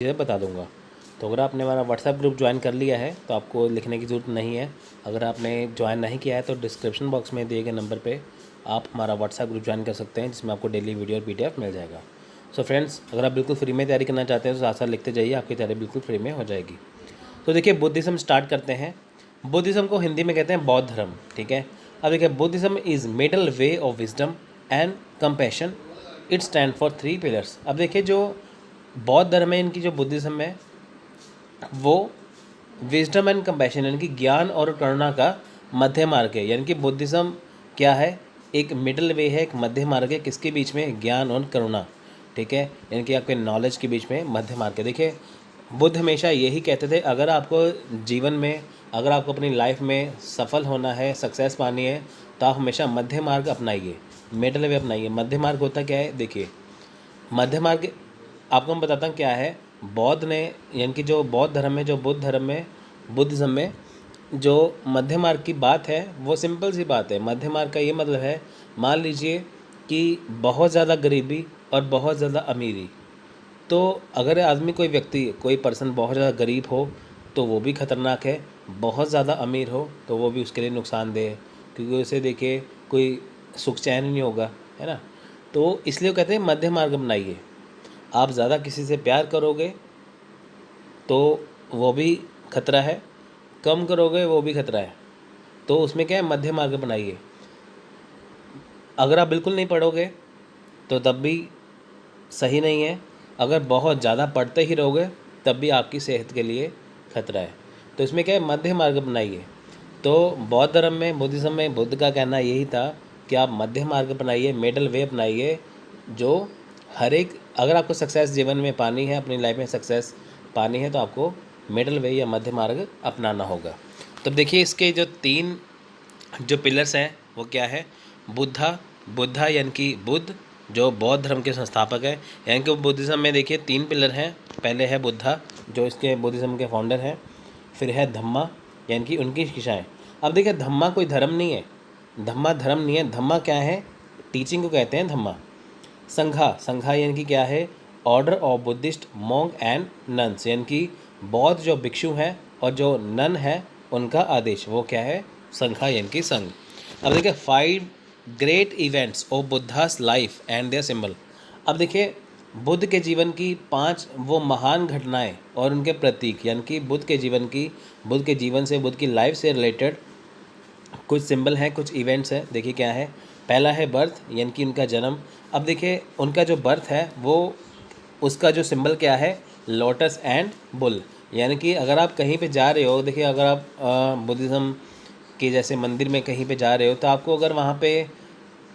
चीज़ें बता दूंगा। तो अगर आपने हमारा व्हाट्सएप ग्रुप ज्वाइन कर लिया है तो आपको लिखने की ज़रूरत नहीं है। अगर आपने ज्वाइन नहीं किया है तो डिस्क्रिप्शन बॉक्स में दिए गए नंबर पे आप हमारा व्हाट्सएप ग्रुप ज्वाइन कर सकते हैं, जिसमें आपको डेली वीडियो और पीडीएफ मिल जाएगा। सो फ्रेंड्स, अगर आप बिल्कुल फ्री में तैयारी करना चाहते हैं तो साथ साथ लिखते जाइए, आपकी तैयारी बिल्कुल फ्री में हो जाएगी। तो देखिए, बुद्धिज़्म स्टार्ट करते हैं। बुद्धिज़्म को हिंदी में कहते हैं बौद्ध धर्म, ठीक है। अब देखिए, Buddhism is middle way of wisdom and compassion. It stand for 3 pillars. अब देखिए, जो बौद्ध धर्म है, इनकी जो बुद्धिज़्म है वो विजडम एंड कंपैशन यानी कि ज्ञान और करुणा का मध्य मार्ग है। यानी कि बुद्धिज़्म क्या है, एक मिडल वे है, एक मध्य मार्ग है। किसके बीच में? ज्ञान और करुणा, ठीक है। यानी कि आपके नॉलेज के बीच में मध्य मार्ग है। देखिए, बुद्ध हमेशा यही कहते थे, अगर आपको जीवन में, अगर आपको अपनी लाइफ में सफल होना है, सक्सेस पानी है, तो आप हमेशा मध्य मार्ग अपनाइए, मिडल वे अपनाइए। मध्य मार्ग होता क्या है? देखिए, मध्य मार्ग आपको मैं बताता हूँ क्या है। बौद्ध ने, यानी कि जो बौद्ध धर्म है, जो बुद्ध धर्म में, बुद्धिज़्म में जो मध्य मार्ग की बात है वो सिंपल सी बात है। मध्य मार्ग का ये मतलब है, मान लीजिए कि बहुत ज़्यादा गरीबी और बहुत ज़्यादा अमीरी। तो अगर आदमी, कोई व्यक्ति, कोई पर्सन बहुत ज़्यादा गरीब हो तो वो भी ख़तरनाक है, बहुत ज़्यादा अमीर हो तो वो भी उसके लिए नुकसानदेह है, क्योंकि उसे देखिए कोई सुख चैन नहीं होगा, है ना। तो इसलिए वो कहते हैं मध्य मार्ग अपनाइए। आप ज़्यादा किसी से प्यार करोगे तो वो भी खतरा है, कम करोगे वो भी खतरा है। तो उसमें क्या है, मध्य मार्ग बनाइए। अगर आप बिल्कुल नहीं पढ़ोगे तो तब भी सही नहीं है, अगर बहुत ज़्यादा पढ़ते ही रहोगे तब भी आपकी सेहत के लिए खतरा है। तो इसमें क्या है, मध्य मार्ग अपनाइए। तो बौद्ध धर्म में, बुद्धिज़्म में बुद्ध का कहना यही था कि आप मध्य मार्ग अपनाइए, मिडल वे अपनाइए। जो हर एक, अगर आपको सक्सेस जीवन में पानी है, अपनी लाइफ में सक्सेस पानी है, तो आपको मिडल वे या मध्य मार्ग अपनाना होगा। तब देखिए, इसके जो 3 जो पिलर्स हैं वो क्या है। बुद्धा यानी कि बुद्ध, जो बौद्ध धर्म के संस्थापक है। यानी कि बुद्धिज़्म में देखिए 3 पिलर हैं। पहले है बुद्धा, जो इसके बुद्धिज़्म के फाउंडर हैं। फिर है धम्मा, यानी कि उनकी शिक्षाएँ। अब देखिए, धम्मा कोई धर्म नहीं है, धम्मा धर्म नहीं है। धम्मा क्या है? टीचिंग को कहते हैं धम्मा। संघा यानी कि क्या है? Order of Buddhist monk and nuns, यानी कि बौद्ध जो भिक्षु हैं और जो नन है उनका आदेश, वो क्या है? संघा यानी कि संघ। अब देखिए, 5 great events of Buddha's life and their symbol. अब देखिए, बुद्ध के जीवन की 5 वो महान घटनाएं और उनके प्रतीक, यानी कि बुद्ध के जीवन से, बुद्ध की लाइफ से रिलेटेड कुछ सिंबल हैं, कुछ इवेंट्स हैं। देखिए क्या है। पहला है बर्थ, यानी कि उनका जन्म। अब देखिए, उनका जो बर्थ है वो, उसका जो सिंबल क्या है? Lotus and bull. यानी कि अगर आप कहीं पे जा रहे हो, देखिए अगर आप बुद्धिज़्म के जैसे मंदिर में कहीं पे जा रहे हो तो आपको अगर वहाँ पे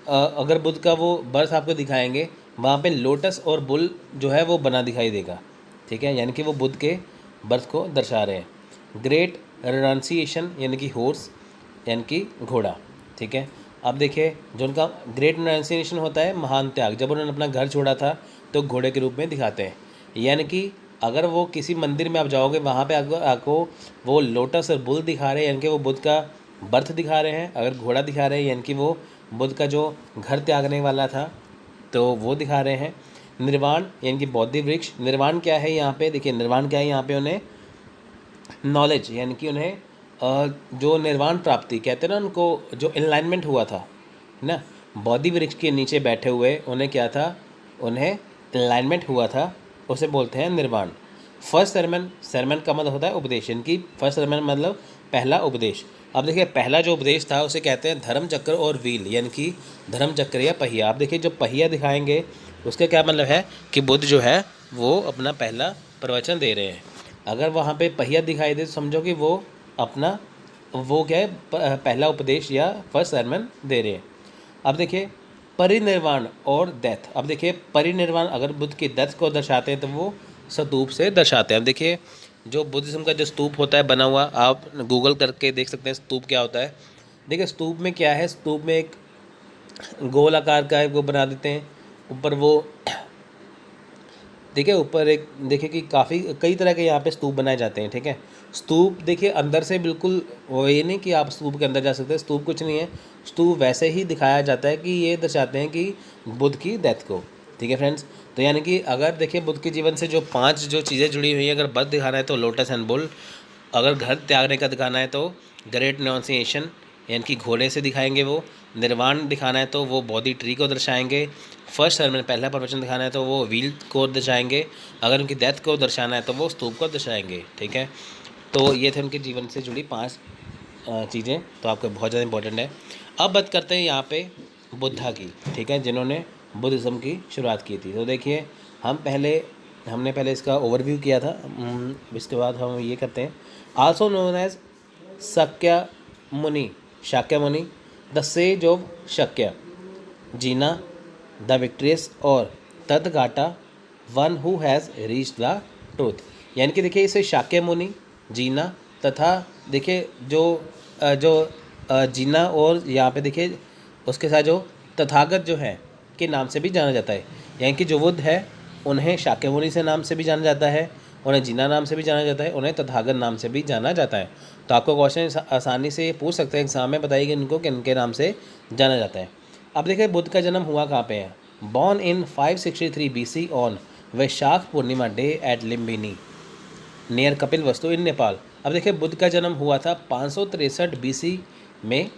अगर बुद्ध का वो बर्थ आपको दिखाएंगे, वहाँ पे लोटस और बुल जो है वो बना दिखाई देगा, ठीक है। यानी कि वो बुद्ध के बर्थ को दर्शा रहे हैं। ग्रेट रेनाउंसिएशन यानी कि हॉर्स, यानी कि घोड़ा, ठीक है। अब देखिए, जो उनका ग्रेट रेनाउंसिएशन होता है, महान त्याग, जब उन्होंने अपना घर छोड़ा था तो घोड़े के रूप में दिखाते हैं। यानी कि अगर वो किसी मंदिर में आप जाओगे, वहाँ पे आपको वो लोटस और बुल दिखा रहे हैं, यानी कि वो बुद्ध का बर्थ दिखा रहे हैं। अगर घोड़ा दिखा रहे हैं, यानी कि वो बुद्ध का जो घर त्यागने वाला था, तो वो दिखा रहे हैं। निर्वाण यानी कि बौद्धि वृक्ष। निर्वाण क्या है यहाँ पे? देखिए, निर्वाण क्या है यहाँ पे? उन्हें नॉलेज, यानी कि उन्हें जो निर्वाण प्राप्ति कहते हैं ना, उनको जो एनलाइनमेंट हुआ था, है ना, बोधि वृक्ष के नीचे बैठे हुए उन्हें क्या था? उन्हें एनलाइनमेंट हुआ था, उसे बोलते हैं निर्वाण। फर्स्ट सरमन, सरमन का मतलब होता है उपदेश, यानी कि फर्स्ट सरमन मतलब पहला उपदेश। अब देखिए, पहला जो उपदेश था उसे कहते हैं धर्म चक्र और व्हील, यानी कि धर्म चक्र या पहिया। आप देखिए, जो पहिया दिखाएंगे उसका क्या मतलब है कि बुद्ध जो है वो अपना पहला प्रवचन दे रहे हैं। अगर वहाँ पे पहिया दिखाई दे तो समझो कि वो अपना, वो क्या है, पहला उपदेश या फर्स्ट सरमन दे रहे हैं। अब देखिए, परिनिर्वाण और डेथ। अब देखिए, परिनिर्वाण अगर बुद्ध की डेथ को दर्शाते हैं तो वो स्तूप से दर्शाते हैं। अब देखिए, जो बुद्धिज्म का जो स्तूप होता है बना हुआ, आप गूगल करके देख सकते हैं स्तूप क्या होता है। देखिए, स्तूप में क्या है, स्तूप में एक गोल आकार का है वो बना देते हैं। ऊपर वो देखिए, ऊपर एक देखिए कि काफ़ी कई तरह के यहाँ पे स्तूप बनाए जाते हैं, ठीक है। स्तूप देखिए अंदर से बिल्कुल वो ये नहीं कि आप स्तूप के अंदर जा सकते हैं, स्तूप कुछ नहीं है। स्तूप वैसे ही दिखाया जाता है कि ये दर्शाते हैं कि बुद्ध की डेथ को, ठीक है फ्रेंड्स। तो यानी कि अगर देखिए बुद्ध के जीवन से जो 5 जो चीज़ें जुड़ी हुई हैं, अगर बद्ध दिखाना है तो लोटस एंड बुल, अगर घर त्यागने का दिखाना है तो ग्रेट रिनाउंसिएशन यानी कि घोड़े से दिखाएंगे वो, निर्वाण दिखाना है तो वो बोधि ट्री को दर्शाएंगे, फर्स्ट सर्मन पहला प्रवचन दिखाना है तो वो व्हील को दर्शाएंगे, अगर उनकी डेथ को दर्शाना है तो वो स्तूप को दर्शाएंगे। ठीक है, तो ये थे उनके जीवन से जुड़ी 5 चीज़ें, तो आपको बहुत ज़्यादा इंपॉर्टेंट है। अब बात करते हैं यहाँ पे बुद्धा की, ठीक है, जिन्होंने बुद्धिज़्म की शुरुआत की थी। तो देखिए हमने पहले इसका ओवरव्यू किया था, इसके बाद हम ये करते हैं। आल्सो नोन एज शाक्य मुनि, द सेज ऑफ शक्य, जीना द विक्ट्रियस और Tathagata one who has reach the truth. यानी कि देखिए इसे शाक्य मुनि, जीना तथा देखिए जो जीना और यहाँ पे देखिए उसके साथ जो तथागत जो है के नाम से भी जाना जाता है। यानी कि जो बुद्ध है उन्हें शाक्य मुनि से नाम से भी जाना जाता है, उन्हें जीना नाम से भी जाना जाता है, उन्हें तथागत नाम से भी जाना जाता है। तो आपको क्वेश्चन आसानी से ये पूछ सकते हैं एग्जाम में, बताइए कि इनको किनके नाम से जाना जाता है। अब देखिए बुद्ध का जन्म हुआ कहाँ पे है। Born in 563 BC on Vaishakh Purnima day at Lumbini near Kapilavastu in Nepal. अब देखिए बुद्ध का जन्म हुआ था 563 BC में,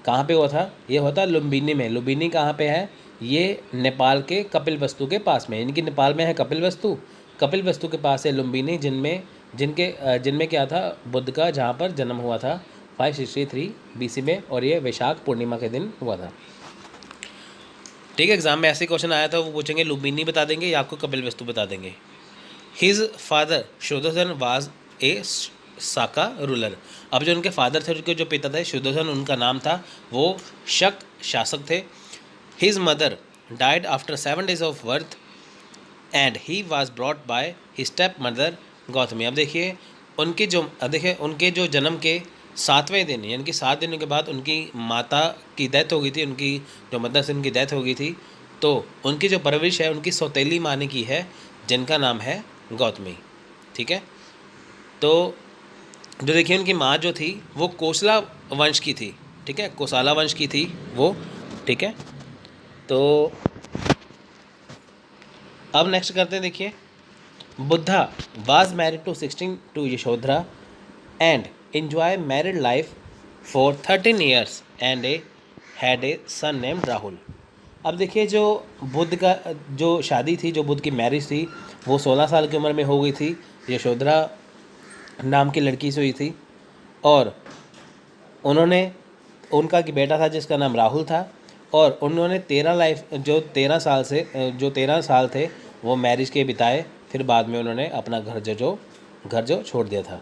कहाँ पे हुआ था, ये हुआ था लुम्बिनी में। लुम्बिनी कहाँ पे है, ये नेपाल के कपिलवस्तु के पास में, इनकी नेपाल में है कपिलवस्तु के पास है लुम्बिनी, जिनमें क्या था बुद्ध का जहाँ पर जन्म हुआ था 563 BC में, और ये वैशाख पूर्णिमा के दिन हुआ था। ठीक है, एग्जाम में ऐसे क्वेश्चन आया था, वो पूछेंगे लुम्बिनी बता देंगे या आपको कपिलवस्तु बता देंगे। His father Shuddhodana was a Sakya ruler. अब जो उनके फादर थे, उनके जो पिता थे शुद्धोधन उनका नाम था, वो शक शासक थे। His mother died after 7 days of birth and he was brought by his step mother Gautami. अब देखिए उनके जो जन्म के 7वें दिन यानी कि 7 दिनों के बाद उनकी माता की डेथ हो गई थी, उनकी जो मदर से उनकी डेथ हो गई थी। तो उनकी जो परवरिश है उनकी सौतेली माँ ने की है, जिनका नाम है गौतमी। ठीक है, तो जो देखिए उनकी माँ जो थी वो कोसला वंश की थी। ठीक है, कोसाला वंश की थी वो। ठीक है, तो अब नेक्स्ट करते हैं। देखिए Buddha was married to 16 to Yashodhara and enjoy married life for 13 years and had a son named Rahul. अब देखिए जो बुद्ध का जो शादी थी, जो बुद्ध की मैरिज थी, वो 16 साल की उम्र में हो गई थी, यशोधरा नाम की लड़की से हुई थी, और उनका की बेटा था जिसका नाम राहुल था, और उन्होंने 13 साल थे वो मैरिज के बिताए। फिर बाद में उन्होंने अपना घर जो छोड़ दिया था।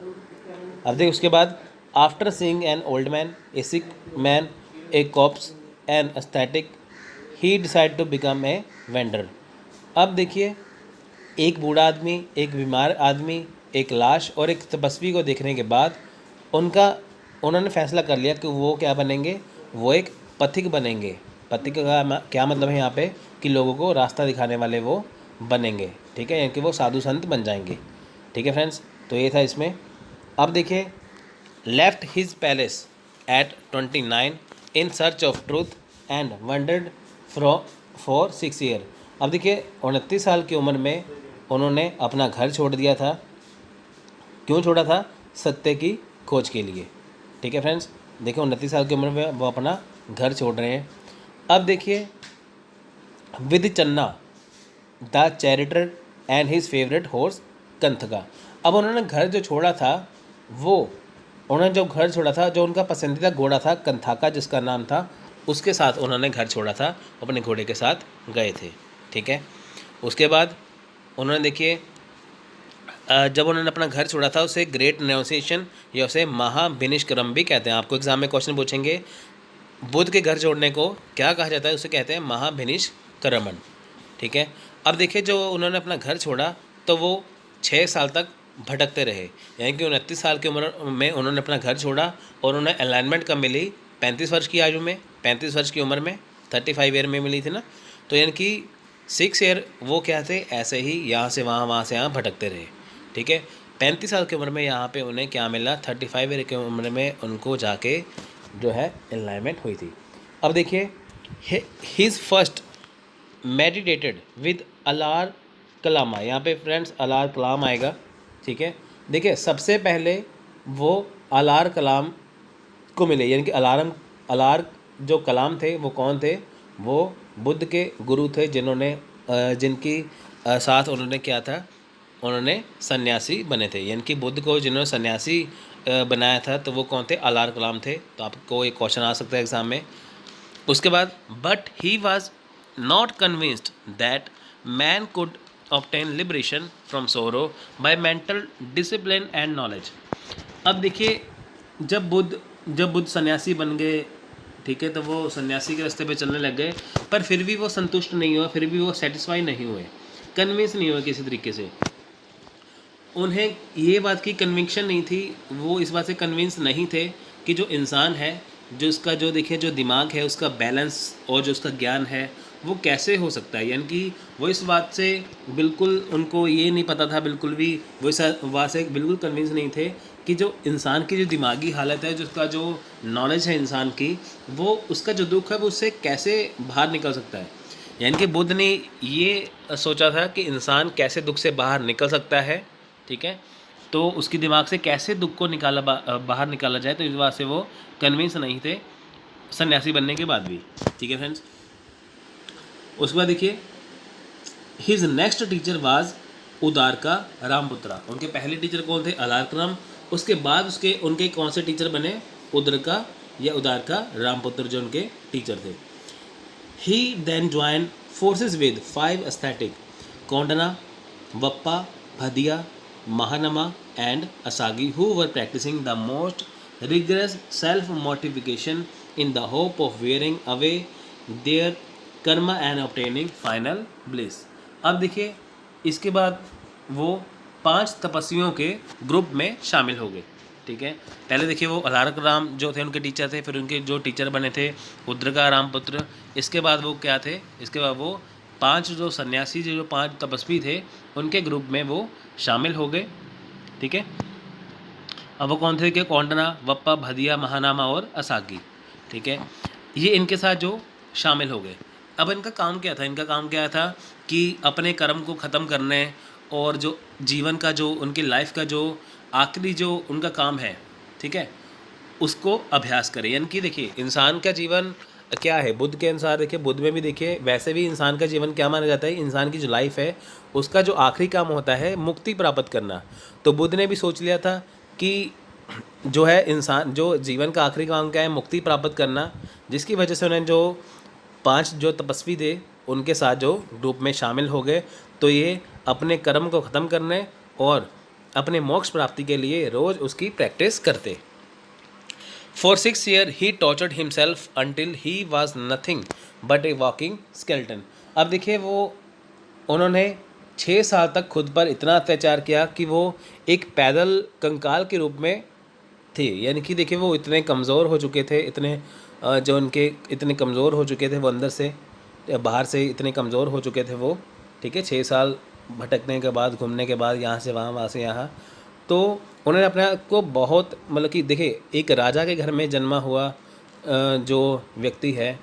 अब देखिए उसके बाद after seeing an old man, a sick man, a corpse an ascetic, he decide to become a wanderer. अब देखिए एक बूढ़ा आदमी, एक बीमार आदमी, एक लाश और एक तपस्वी को देखने के बाद उन्होंने फैसला कर लिया कि वो क्या बनेंगे, वो एक पथिक बनेंगे। पथिक का क्या मतलब है यहाँ पे, कि लोगों को रास्ता दिखाने वाले वो बनेंगे। ठीक है, यानी कि वो साधु संत बन जाएंगे। ठीक है फ्रेंड्स, तो ये था इसमें। अब देखिए left his palace at 29 in search of truth and wandered for 6 years। अब देखिए 29 साल की उम्र में उन्होंने अपना घर छोड़ दिया था। क्यों छोड़ा था, सत्य की खोज के लिए। ठीक है फ्रेंड्स, देखिए 29 साल की उम्र में वो अपना घर छोड़ रहे हैं। अब देखिए with Channa the charioteer and his favourite horse Kanthaka. अब उन्होंने घर जो छोड़ा था, जो उनका पसंदीदा घोड़ा था कंथाका जिसका नाम था, उसके साथ उन्होंने घर छोड़ा था, अपने घोड़े के साथ गए थे। ठीक है, उसके बाद उन्होंने देखिए जब उन्होंने अपना घर छोड़ा था उसे ग्रेट रिनाउंसिएशन या उसे महाभिनिष्क्रम भी कहते हैं। आपको एग्जाम में क्वेश्चन पूछेंगे बुद्ध के घर छोड़ने को क्या कहा जाता है, उसे कहते हैं महाभिनिष्क्रमण। ठीक है, अब देखिए जो उन्होंने अपना घर छोड़ा तो वो 6 साल तक भटकते रहे, यानी कि 29 साल की उम्र में उन्होंने अपना घर छोड़ा और उन्हें अलाइनमेंट कब मिली, 35 वर्ष की आयु में, 35 वर्ष की उम्र में, 35 ईयर में मिली थी ना। तो यानी कि 6 ईयर वो क्या थे, ऐसे ही यहाँ से वहाँ भटकते रहे। ठीक है, 35 साल की उम्र में यहाँ पे उन्हें क्या मिला, 35 ईयर की उम्र में उनको जाके जो है अलाइनमेंट हुई थी। अब देखिए हिज फर्स्ट मेडिटेटेड विद अलार कलामा, यहाँ पे फ्रेंड्स अलार कलाम आएगा, ठीक है। देखिए सबसे पहले वो अलार कलाम को मिले, यानी कि अलार जो कलाम थे वो कौन थे, वो बुद्ध के गुरु थे, जिन्होंने जिनकी साथ उन्होंने क्या था, उन्होंने सन्यासी बने थे, यानी कि बुद्ध को जिन्होंने सन्यासी बनाया था तो वो कौन थे, अलार कलाम थे। तो आपको एक क्वेश्चन आ सकता है एग्ज़ाम में। उसके बाद but he was not convinced that man could obtain liberation from sorrow by mental discipline and knowledge. अब देखिए जब बुद्ध सन्यासी बन गए, ठीक है, तो वो सन्यासी के रास्ते पे चलने लग गए, पर फिर भी वो संतुष्ट नहीं हुए, फिर भी वो सेटिस्फाई नहीं हुए, कन्विंस नहीं हुए किसी तरीके से। उन्हें ये बात की कन्विक्शन नहीं थी, वो इस बात से कन्विंस नहीं थे कि जो इंसान है, जो उसका जो देखिए जो दिमाग है उसका बैलेंस और जो उसका ज्ञान है वो कैसे हो सकता है, यानी कि वो इस बात से बिल्कुल उनको ये नहीं पता था, बिल्कुल भी वो इस बात से बिल्कुल कन्विंस नहीं थे कि जो इंसान की जो दिमागी हालत है, जो उसका जो नॉलेज है इंसान की, वो उसका जो दुख है वो उससे कैसे बाहर निकल सकता है। यानी कि बुद्ध ने ये सोचा था कि इंसान कैसे दुख से बाहर निकल सकता है, ठीक है, तो उसकी दिमाग से कैसे दुख को बाहर निकाला जाए, तो इस बात से वो कन्विंस नहीं थे सन्यासी बनने के बाद भी, ठीक है फ्रेंड्स। उसके बाद देखिए हिज नेक्स्ट टीचर वाज उदारका रामपुत्रा। उनके पहले टीचर कौन थे, अलारकराम। उसके बाद उनके कौन से टीचर बने, उदरका या उदारका रामपुत्र, जो उनके टीचर थे। He then join forces with 5 ascetic, Kondanna, Vappa, Bhaddiya, Mahanama and Asagi, who were practicing the most rigorous self-mortification in the hope of wearing away their karma and obtaining final bliss। अब देखिए इसके बाद वो 5 तपस्वियों के ग्रुप में शामिल हो गए, ठीक है। पहले देखिए वो अलारकराम जो थे उनके टीचर थे, फिर उनके जो टीचर बने थे उद्रका रामपुत्र। इसके बाद वो क्या थे, इसके बाद वो 5 जो सन्यासी जो 5 तपस्वी थे उनके ग्रुप में वो शामिल हो गए, ठीक है। अब वो कौन थे कि कोंडना, वप्पा, भदिया, महानामा और असागी, ठीक है, ये इनके साथ जो शामिल हो गए। अब इनका काम क्या था, इनका काम क्या था कि अपने कर्म को ख़त्म करने और जो जीवन का जो उनकी लाइफ का जो आखिरी जो उनका काम है, ठीक है, उसको अभ्यास करें। यानी कि देखिए इंसान का जीवन क्या है, बुद्ध के अनुसार देखिए, बुद्ध में भी देखिए वैसे भी इंसान का जीवन क्या माना जाता है, इंसान की जो लाइफ है उसका जो आखिरी काम होता है मुक्ति प्राप्त करना। तो बुद्ध ने भी सोच लिया था कि जो है इंसान जो जीवन का आखिरी काम क्या है, मुक्ति प्राप्त करना, जिसकी वजह से उन्हें जो 5 जो तपस्वी थे उनके साथ जो ग्रुप में शामिल हो गए। तो ये अपने कर्म को ख़त्म करने और अपने मोक्ष प्राप्ति के लिए रोज़ उसकी प्रैक्टिस करते। For 6 years he tortured himself until he was nothing but a walking skeleton। अब देखिए वो उन्होंने 6 साल तक खुद पर इतना अत्याचार किया कि वो एक पैदल कंकाल के रूप में थे। यानी कि देखिए वो इतने कमज़ोर हो चुके थे, इतने कमज़ोर हो चुके थे वो, अंदर से बाहर से इतने कमज़ोर हो चुके थे वो, ठीक है। 6 साल भटकने के बाद, घूमने के बाद, यहाँ से वहाँ, वहाँ से यहाँ, तो उन्होंने अपने आप को बहुत मतलब कि देखिए एक राजा के घर में जन्मा हुआ जो व्यक्ति है,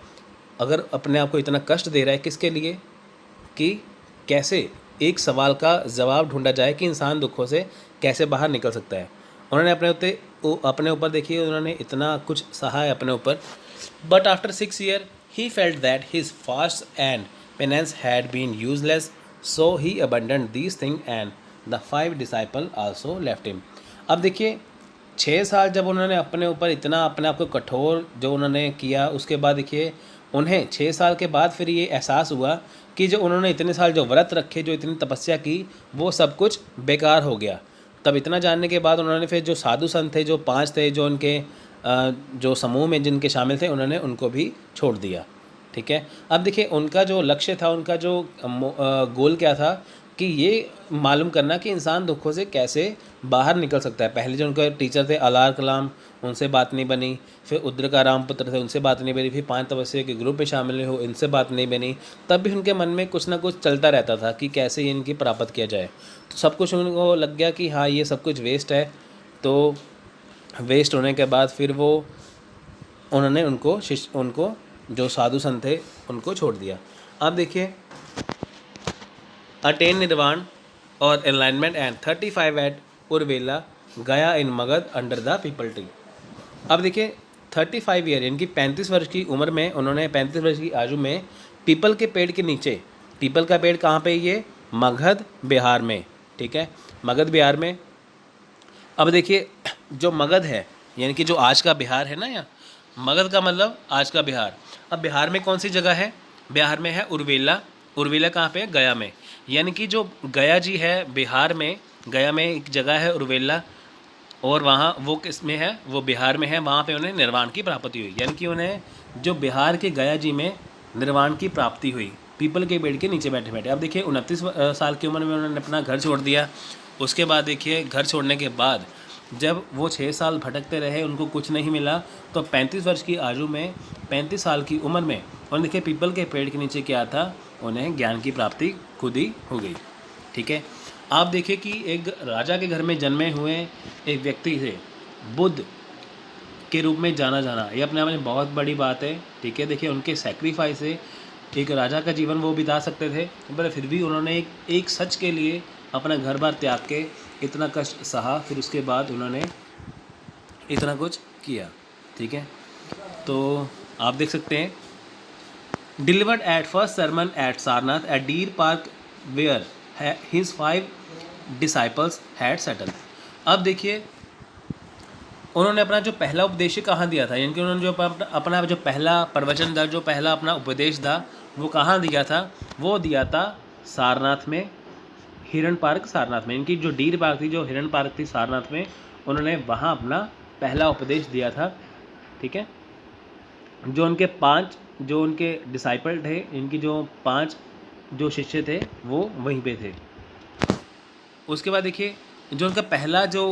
अगर अपने आप को इतना कष्ट दे रहा है किसके लिए, कि कैसे एक सवाल का जवाब ढूंढा जाए कि इंसान दुखों से कैसे बाहर निकल सकता है। उन्होंने अपने ऊपर देखिए उन्होंने इतना कुछ सहा है अपने ऊपर। But after 6 years he felt that his fast and penance had been useless, so he abandoned these thing and the 5 disciple also left him. अब देखिए 6 साल जब उन्होंने अपने ऊपर इतना अपने आप को कठोर जो उन्होंने किया, उसके बाद देखिए उन्हें 6 साल के बाद फिर ये एहसास हुआ कि जो उन्होंने इतने साल जो व्रत रखे, जो इतनी तपस्या की, वो सब कुछ बेकार हो गया। तब इतना जानने के बाद उन्होंने फिर जो साधु संत थे, जो 5 थे, जो उनके जो समूह में जिनके शामिल थे, उन्होंने उनको भी छोड़ दिया, ठीक है। अब देखिए उनका जो लक्ष्य था, उनका जो गोल क्या था कि ये मालूम करना कि इंसान दुखों से कैसे बाहर निकल सकता है। पहले जो उनके टीचर थे अलार कलाम, उनसे बात नहीं बनी, फिर उद्रका रामपुत्र थे, उनसे बात नहीं बनी, फिर 5 तपस्या के ग्रुप में शामिल हो, इनसे बात नहीं बनी। तब भी उनके मन में कुछ ना कुछ चलता रहता था कि कैसे ये इनकी प्राप्त किया जाए। तो सब कुछ उनको लग गया कि हाँ ये सब कुछ वेस्ट है। तो वेस्ट होने के बाद फिर वो उन्होंने उनको जो साधु संत थे उनको छोड़ दिया। अब देखिए अटेन निर्वाण और एनलाइनमेंट and 35 at Uruvela Gaya in Magadh under the peepal tree. अब देखिए 35 ईयर यानी कि 35 वर्ष की उम्र में उन्होंने 35 वर्ष की आयु में पीपल के पेड़ के नीचे, पीपल का पेड़ कहाँ पे, ये मगध बिहार में, ठीक है, मगध बिहार में। अब देखिए जो मगध है यानी कि जो आज का बिहार है ना, यहाँ मगध का मतलब आज का बिहार। अब बिहार में कौन सी जगह है, बिहार में है उर्वेला। उर्वेला कहाँ पे है, गया में। यानी कि जो गया जी है बिहार में, गया में एक जगह है उर्वेला, और वहाँ वो किस में है, वो बिहार में है। वहाँ पे उन्हें निर्वाण की प्राप्ति हुई, यानी कि उन्हें जो बिहार के गया जी में निर्वाण की प्राप्ति हुई, पीपल के पेड़ के नीचे बैठे बैठे। अब देखिए 29 साल की उम्र में उन्होंने अपना घर छोड़ दिया। उसके बाद देखिए घर छोड़ने के बाद जब वो 6 साल भटकते रहे, उनको कुछ नहीं मिला, तो 35 वर्ष की आयु में, 35 साल की उम्र में, और देखिए पीपल के पेड़ के नीचे क्या था, उन्हें ज्ञान की प्राप्ति खुद ही हो गई, ठीक है। आप देखिए कि एक राजा के घर में जन्मे हुए एक व्यक्ति से बुद्ध के रूप में जाना जाना, ये अपने आप में बहुत बड़ी बात है, ठीक है। देखिए उनके सेक्रीफाइस से एक राजा का जीवन वो बिता सकते थे, पर फिर भी उन्होंने एक सच के लिए अपना घर बार त्याग के इतना कष्ट सहा, फिर उसके बाद उन्होंने इतना कुछ किया, ठीक है। तो आप देख सकते हैं, delivered at first sermon at Sarnath at deer park where his 5 disciples had settle. अब देखिए उन्होंने अपना जो पहला उपदेश कहाँ दिया था, यानी कि उन्होंने जो अपना जो पहला प्रवचन था, जो पहला अपना उपदेश था, वो कहाँ दिया था, वो दिया था सारनाथ में, हिरण पार्क सारनाथ में। इनकी जो डीर पार्क थी, जो हिरण पार्क थी सारनाथ में, उन्होंने वहाँ अपना पहला उपदेश दिया था, ठीक है। जो उनके डिसाइपल थे, इनकी जो 5 जो शिष्य थे, वो वहीं पे थे। उसके बाद देखिए जो उनका पहला जो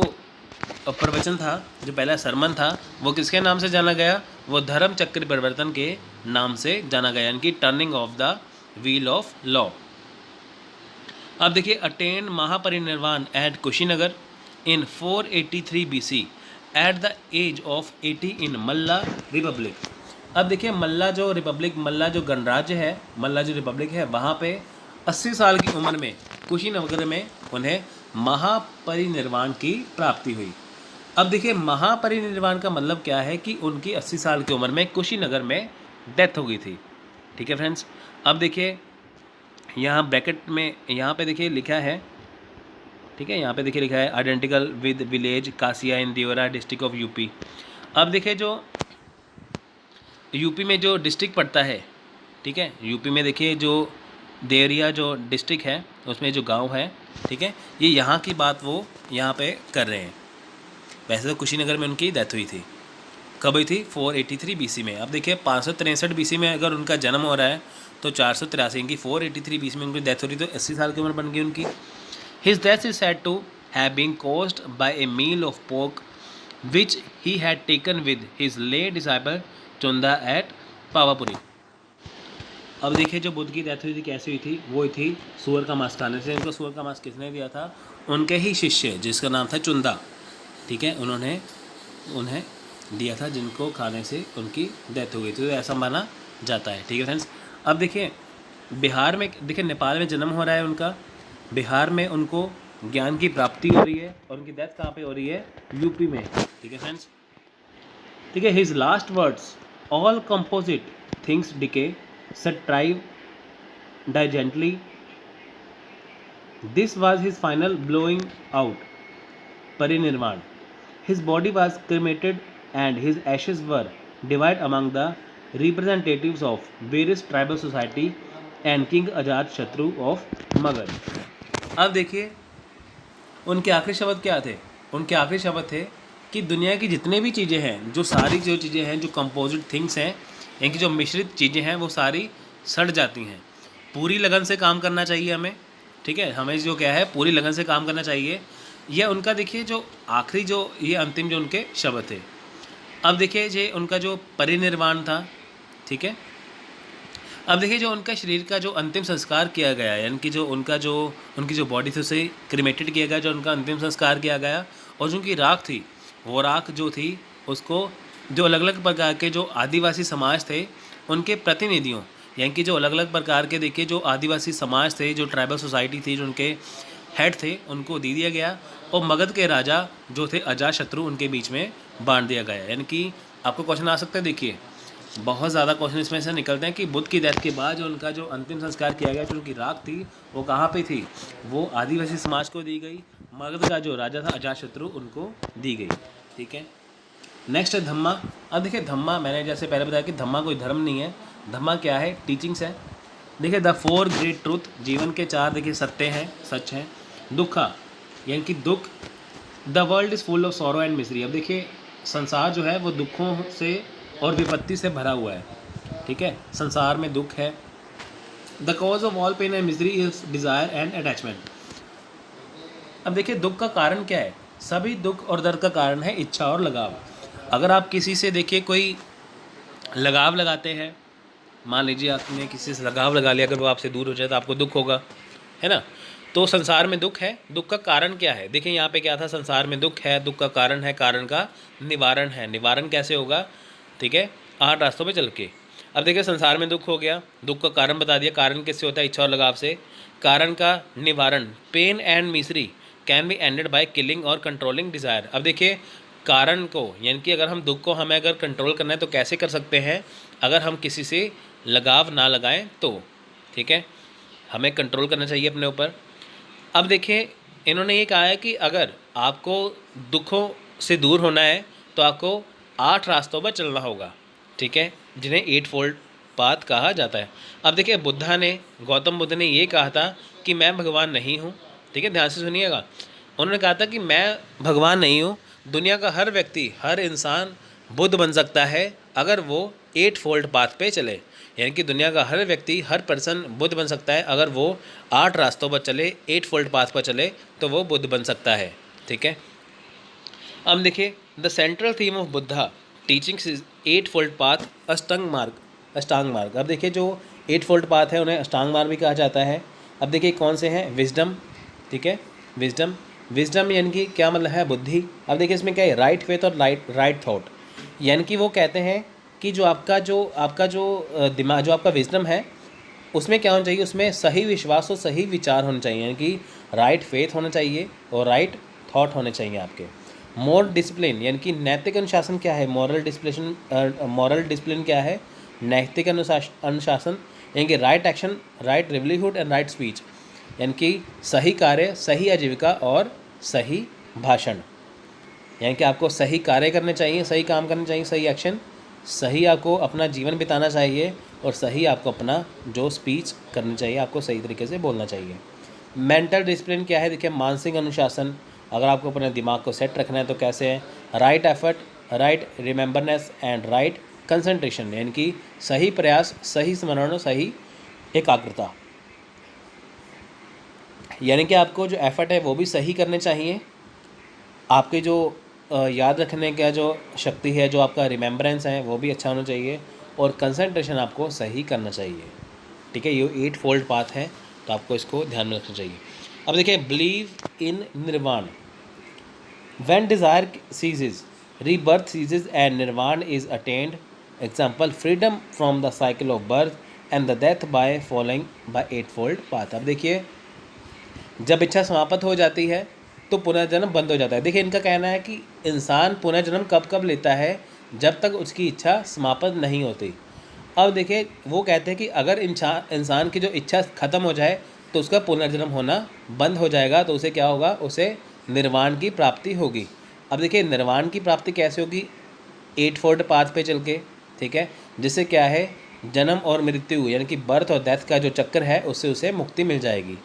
प्रवचन था, जो पहला सरमन था, वो किसके नाम से जाना गया, वो धर्म चक्र परिवर्तन के नाम से जाना गया, यानी कि turning of the wheel of law. अब देखिए attain Mahaparinirvana at Kushinagar in 483 BC at the age of 80 in Malla republic. अब देखिए मल्ला जो गणराज्य है, मल्ला जो रिपब्लिक है, वहाँ पे 80 साल की उम्र में कुशीनगर में उन्हें महापरिनिर्वाण की प्राप्ति हुई। अब देखिए महापरिनिर्वाण का मतलब क्या है कि उनकी 80 साल की उम्र में कुशीनगर में डेथ हो गई थी, ठीक है फ्रेंड्स। अब देखिए यहाँ ब्रैकेट में यहाँ पे देखिए लिखा है, ठीक है, यहाँ पे देखिए लिखा है identical with village Kasia in Deoria district of UP. अब देखिए जो यूपी में जो डिस्ट्रिक्ट पड़ता है, ठीक है, यूपी में देखिए जो देवरिया जो डिस्ट्रिक्ट है, उसमें जो गांव है, ठीक है, ये यहाँ की बात वो यहाँ पे कर रहे हैं। वैसे तो कुशीनगर में उनकी डेथ हुई थी, कब हुई थी, 483 BC में। अब देखिए 563 BC में अगर उनका जन्म हो रहा है, तो 483 इनकी 483 BC में उनकी डेथ हो रही, तो 80 साल की उम्र बन गई उनकी। His death is said to have been caused by a meal of pork which he had taken with his lay disciple Chunda at Pavapuri. अब देखिए जो बुद्ध की डेथ हुई थी कैसे हुई थी, वो थी सूअर का मांस खाने से। इनको सूअर का मांस किसने दिया था, उनके ही शिष्य जिसका नाम था चुंदा, ठीक है, उन्होंने उन्हें दिया था, जिनको खाने से उनकी डेथ हो गई थी, तो ऐसा माना जाता है, ठीक है फ्रेंड्स। अब देखिए बिहार में, देखिए नेपाल में जन्म हो रहा है उनका, बिहार में उनको ज्ञान की प्राप्ति हो रही है, और उनकी डेथ कहाँ पे हो रही है, यूपी में, ठीक है फ्रेंड्स। ठीक है, his last words all composite things decay strive diligently, this was his final blowing out parinirvana. His body was cremated and his ashes were divided among the representatives of various tribal society and King Ajat Shatru of Magadh। अब देखिए उनके आखिरी शब्द क्या थे, उनके आखिरी शब्द थे कि दुनिया की जितने भी चीज़ें हैं, जो सारी जो चीज़ें हैं, जो कंपोजिट थिंग्स हैं, यानी कि जो मिश्रित चीज़ें हैं, वो सारी सड़ जाती हैं। पूरी लगन से काम करना चाहिए हमें, ठीक है, हमें जो क्या है पूरी लगन से काम करना चाहिए। यह उनका देखिए जो आखिरी जो ये अंतिम जो उनके शब्द थे। अब देखिए ये उनका जो परिनिर्वाण था, ठीक है। अब देखिए जो उनका शरीर का जो अंतिम संस्कार किया गया, यानी कि जो उनकी जो बॉडी थी उसे क्रिमेटेड किया गया, जो उनका अंतिम संस्कार किया गया, और जो उनकी राख थी, वो राख जो थी उसको जो अलग अलग प्रकार के जो आदिवासी समाज थे उनके प्रतिनिधियों, यानी कि जो अलग अलग प्रकार के देखिए जो आदिवासी समाज थे, जो ट्राइबल सोसाइटी थी, जो उनके हेड थे, उनको दे दिया गया और मगध के राजा जो थे अजातशत्रु, उनके बीच में बांट दिया गया। यानी कि आपको क्वेश्चन आ सकता है, देखिए बहुत ज़्यादा क्वेश्चन इसमें से निकलते हैं कि बुद्ध की डेथ के बाद जो उनका जो अंतिम संस्कार किया गया, जो उनकी राख थी वो कहाँ पे थी, वो आदिवासी समाज को दी गई, मगध का जो राजा था अजातशत्रु उनको दी गई। ठीक है, नेक्स्ट है धम्मा। अब देखिए धम्मा, मैंने जैसे पहले बताया कि धम्मा कोई धर्म नहीं है, धम्मा क्या है, टीचिंग्स है। देखिए द 4 ग्रेट ट्रूथ, जीवन के 4 देखिए सत्य हैं, सच हैं। दुखा यानी कि दुख, the world is full of sorrow and misery. अब देखिए संसार जो है वो दुखों से और विपत्ति से भरा हुआ है। ठीक है, संसार में दुख है। The cause of all pain and misery is desire and attachment. अब देखिए दुख का कारण क्या है, सभी दुख और दर्द का कारण है इच्छा और लगाव। अगर आप किसी से देखिए कोई लगाव लगाते हैं, मान लीजिए आपने किसी से लगाव लगा लिया, अगर वो आपसे दूर हो जाए तो आपको दुख होगा, है ना। तो संसार में दुख है, दुख का कारण क्या है, देखिए यहाँ पे क्या था, संसार में दुख है, दुख का कारण है, कारण का निवारण है। निवारण कैसे होगा, ठीक है, 8 रास्तों पे चल के। अब देखिए संसार में दुख हो गया, दुख का कारण बता दिया, कारण किससे होता है, इच्छा और लगाव से। कारण का निवारण, pain and misery can be ended by killing और कंट्रोलिंग डिज़ायर। अब देखिए कारण को, यानी कि अगर हम दुख को हमें अगर कंट्रोल करना है तो कैसे कर सकते हैं, अगर हम किसी से लगाव ना लगाएं तो। ठीक है, हमें कंट्रोल करना चाहिए अपने ऊपर। अब देखिए इन्होंने ये कहा है कि अगर आपको दुखों से दूर होना है तो आपको 8 रास्तों पर चलना होगा। ठीक है, जिन्हें 8 फोल्ड पाथ कहा जाता है। अब देखिए बुद्धा ने, गौतम बुद्ध ने ये कहा था कि मैं भगवान नहीं हूँ। ठीक है, ध्यान से सुनिएगा, उन्होंने कहा था कि मैं भगवान नहीं हूँ, दुनिया का हर व्यक्ति, हर इंसान बुद्ध बन सकता है अगर वो 8 फोल्ड पाथ पे चले। यानी कि दुनिया का हर व्यक्ति, हर पर्सन बुद्ध बन सकता है अगर वो 8 रास्तों पर चले, 8 फोल्ड पाथ पर चले तो वो बुद्ध बन सकता है। ठीक है, अब देखिए the central theme of Buddha teachings is 8 fold path अष्टांग मार्ग। अष्टांग मार्ग, अब देखिए जो 8 फोल्ड पाथ है उन्हें अष्टांग मार्ग भी कहा जाता है। अब देखिए कौन से हैं, विजडम। ठीक है, विजडम, विजडम यानी कि क्या मतलब है, बुद्धि। अब देखिए इसमें क्या है, राइट फेथ और राइट थॉट। यानी कि वो कहते हैं कि जो आपका जो दिमाग, जो आपका विजडम है उसमें क्या होना चाहिए, उसमें सही विश्वास और सही विचार होने चाहिए, यानी कि राइट फेथ होना चाहिए और राइट थॉट होने चाहिए आपके। मोरल डिसिप्लिन यानी कि नैतिक अनुशासन क्या है, मॉरल डिसिप्लिन क्या है, नैतिक अनुशासन, यानी कि right action, right livelihood and right speech, यानी कि सही कार्य, सही आजीविका और सही भाषण। यानी कि आपको सही कार्य करने चाहिए, सही काम करने चाहिए, सही एक्शन, सही आपको अपना जीवन बिताना चाहिए और सही आपको अपना जो स्पीच करनी चाहिए, आपको सही तरीके से बोलना चाहिए। मेंटल डिसिप्लिन क्या है, देखिए मानसिक अनुशासन, अगर आपको अपने दिमाग को सेट रखना है तो कैसे है, right effort, right remembrance and right concentration, यानी कि सही प्रयास, सही स्मरण और सही एकाग्रता। यानी कि आपको जो एफर्ट है वो भी सही करने चाहिए, आपके जो याद रखने का जो शक्ति है, जो आपका रिमेम्बरेंस है वो भी अच्छा होना चाहिए और कंसंट्रेशन आपको सही करना चाहिए। ठीक है, ये 8 फोल्ड पाथ है तो आपको इसको ध्यान में रखना चाहिए। अब देखिए believe in nirvana, when desire ceases rebirth ceases and nirvana is attained. Example freedom from the cycle of birth and the death by following by 8 fold path. अब देखिए जब इच्छा समाप्त हो जाती है तो पुनर्जन्म बंद हो जाता है। देखिए इनका कहना है कि इंसान पुनर्जन्म कब कब लेता है, जब तक उसकी इच्छा समाप्त नहीं होती। अब देखिए वो कहते हैं कि अगर इंसान की जो इच्छा ख़त्म हो जाए तो उसका पुनर्जन्म होना बंद हो जाएगा, तो उसे क्या होगा, उसे निर्वाण की प्राप्ति होगी। अब देखिए निर्वाण की प्राप्ति कैसे होगी, 8 फोल्ड पाथ पे चल के। ठीक है, जिससे क्या है, जन्म और मृत्यु यानी कि बर्थ और डेथ का जो चक्कर है उससे उसे मुक्ति मिल जाएगी।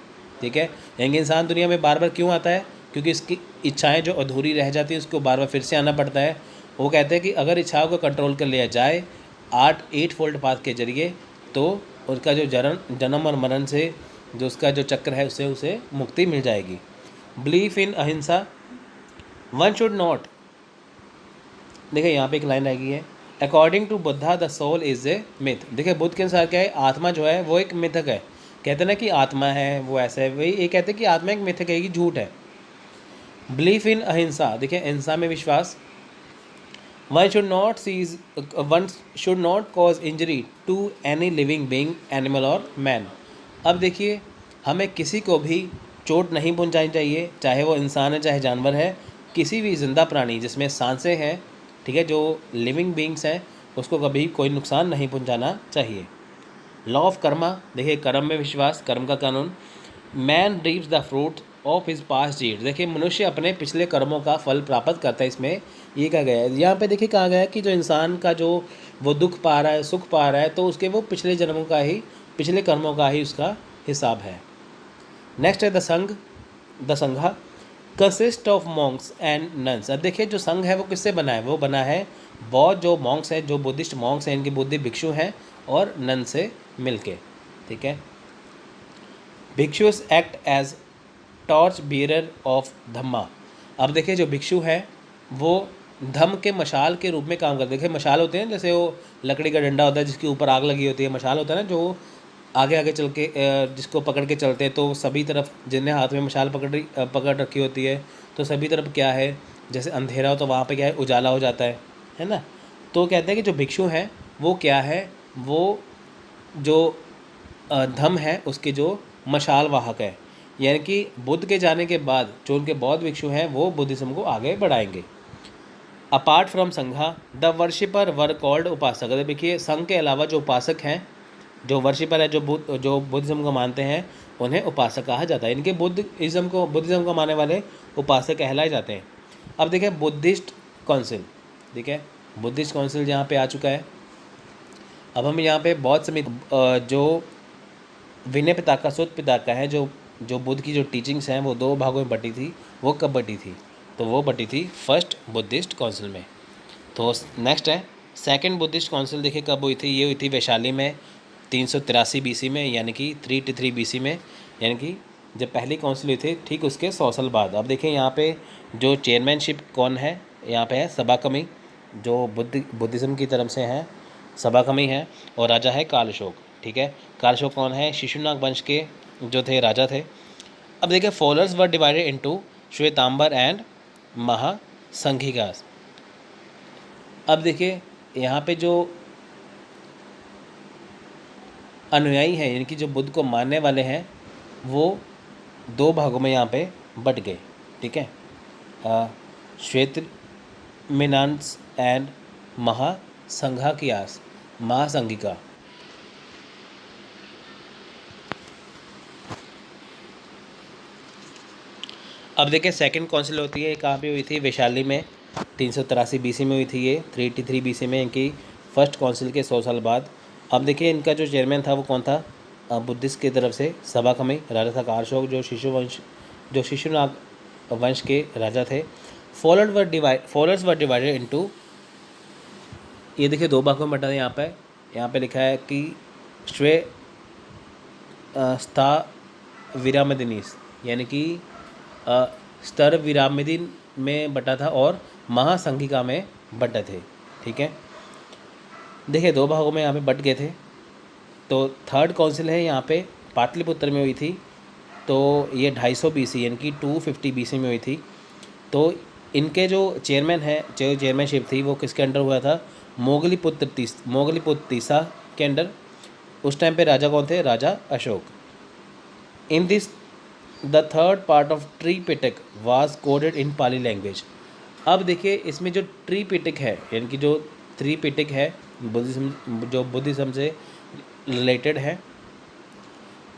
ठीक है, यानी इंसान दुनिया में बार बार क्यों आता है, क्योंकि इसकी इच्छाएं जो अधूरी रह जाती हैं उसको बार बार फिर से आना पड़ता है। वो कहते हैं कि अगर इच्छाओं को कंट्रोल कर लिया जाए 8 फोल्ड पाथ के जरिए तो उसका जो जन्म और मरण से जो उसका जो चक्र है उससे उसे मुक्ति मिल जाएगी। बिलीफ इन अहिंसा, वन शुड नॉट, देखिए यहाँ पे एक लाइन आएगी है, according to Buddha the soul is a myth. देखिए बुद्ध के अनुसार क्या है, आत्मा जो है वो एक मिथक है। कहते हैं ना कि आत्मा है वो ऐसा है, वही ये कहते हैं कि आत्मा एक मिथक है, कि झूठ है। बिलीफ इन अहिंसा, देखिए अहिंसा में विश्वास, one should not cause injury to any living being, animal और मैन। अब देखिए, हमें किसी को भी चोट नहीं पहुंचानी चाहिए, चाहे वो इंसान है चाहे जानवर है, किसी भी जिंदा प्राणी जिसमें सांसें हैं, ठीक है, जो लिविंग बीइंग्स हैं, उसको कभी कोई नुकसान नहीं पहुंचाना चाहिए। लॉ ऑफ कर्मा, देखिए कर्म में विश्वास, कर्म का कानून। Man reaps the fruit of his past deed, देखिए मनुष्य अपने पिछले कर्मों का फल प्राप्त करता है। इसमें ये कहा गया है, यहाँ पे देखिए कहा गया है कि जो इंसान का जो वो दुख पा रहा है, सुख पा रहा है, तो उसके वो पिछले जन्मों का ही, पिछले कर्मों का ही उसका हिसाब है। नेक्स्ट है द संघा consist of Monks and nuns. अब देखिए जो संघ है वो किससे बना है, वो बना है बहुत जो मॉन्क्स हैं, जो बुद्धिस्ट मॉन्क्स हैं, इनके बुद्धि भिक्षु हैं और नन से मिलके, ठीक है। Bhikshus act as torch bearer of Dhamma. अब देखिए जो भिक्षु है वो धम्म के मशाल के रूप में काम करते हैं। देखिए मशाल होते हैं, जैसे वो लकड़ी का डंडा होता है जिसके ऊपर आग लगी होती है, मशाल होता है ना, जो आगे आगे चल के जिसको पकड़ के चलते हैं, तो सभी तरफ जिन्हें हाथ में मशाल पकड़ रखी होती है, तो सभी तरफ क्या है, जैसे अंधेरा हो तो वहाँ पे क्या है, उजाला हो जाता है ना। तो कहते हैं कि जो भिक्षु हैं वो क्या है, वो जो धम्म है उसके जो मशाल वाहक है, यानी कि बुद्ध के जाने के बाद जो उनके बौद्ध भिक्षु हैं वो बुद्धिज्म को आगे बढ़ाएंगे। अपार्ट फ्रॉम संघा द वर्शिपर वर कॉल्ड उपासक। देखिए संघ के अलावा जो उपासक हैं, जो वर्शिपर है, जो बुद्धिज्म को मानते हैं, उन्हें उपासक कहा जाता है। इनके बुद्धिज्म को मानने वाले उपासक कहलाए जाते हैं। अब देखिए बुद्धिस्ट काउंसिल, ठीक है, बुद्धिस्ट काउंसिल यहाँ पे आ चुका है। अब हम यहाँ पे बौद्ध समिति जो विनय पिताका सुत पिताका है, जो बुद्ध की जो टीचिंग्स हैं वो 2 भागों में बटी थी। वो कब बटी थी, तो वो बटी थी फर्स्ट बुद्धिस्ट काउंसिल में। तो नेक्स्ट है सेकंड बुद्धिस्ट काउंसिल। देखिए कब हुई थी, ये हुई थी वैशाली में 383 BC में, यानी कि 383 BC में, यानी कि जब पहली काउंसिल हुई थी ठीक उसके 100 साल बाद। अब देखिए यहाँ पे जो चेयरमैनशिप कौन है, यहाँ पे है सबाकमी, जो बुद्धिज़्म की तरफ से हैं, सबाकमी है, और राजा है काल अशोक, ठीक है। काल अशोक कौन है, शिशुनाग वंश के जो थे राजा थे। अब देखिए followers were divided into Shvetambar and Mahasanghikas. अब देखिए यहाँ पे जो अनुयायी हैं, यानी कि जो बुद्ध को मानने वाले हैं, वो 2 भागों में यहाँ पे बट गए, ठीक है, श्वेत मीनांस एंड महासंघिकास, महासंघिका। अब देखिए सेकंड काउंसिल होती है, कहाँ पे हुई थी, वैशाली में 383 BC में हुई थी, ये 383 BC में, इनकी फर्स्ट काउंसिल के 100 साल बाद। अब देखिए इनका जो चेयरमैन था वो कौन था, बुद्धिस्ट की तरफ से सबाकमी, राजा था काल अशोक, जो शिशुनाग वंश के राजा थे। फॉलोअर्स वर डिवाइडेड इनटू, ये देखिए 2 भागों में बटा है। यहाँ पे लिखा है कि स्था विरामदिनीस, यानी कि स्तर विरामदिन में बटा था और महासंघिका में बटे थे, ठीक है। देखिए 2 भागों में यहाँ पे बट गए थे। तो थर्ड काउंसिल है यहाँ पे पाटलिपुत्र में हुई थी, तो ये 250 BC यानी कि 250 BC में हुई थी। तो इनके जो चेयरमैन है, जो चेयरमैनशिप थी वो किसके अंडर हुआ था, मोगलीपुत्र तीसा के अंडर। उस टाइम पे राजा कौन थे, राजा Ashok. In this the third part of Tripitaka was coded in Pali language. अब देखिए इसमें जो त्रिपिटक है, यानी कि जो त्रिपिटक है बुद्धिज्म से रिलेटेड है,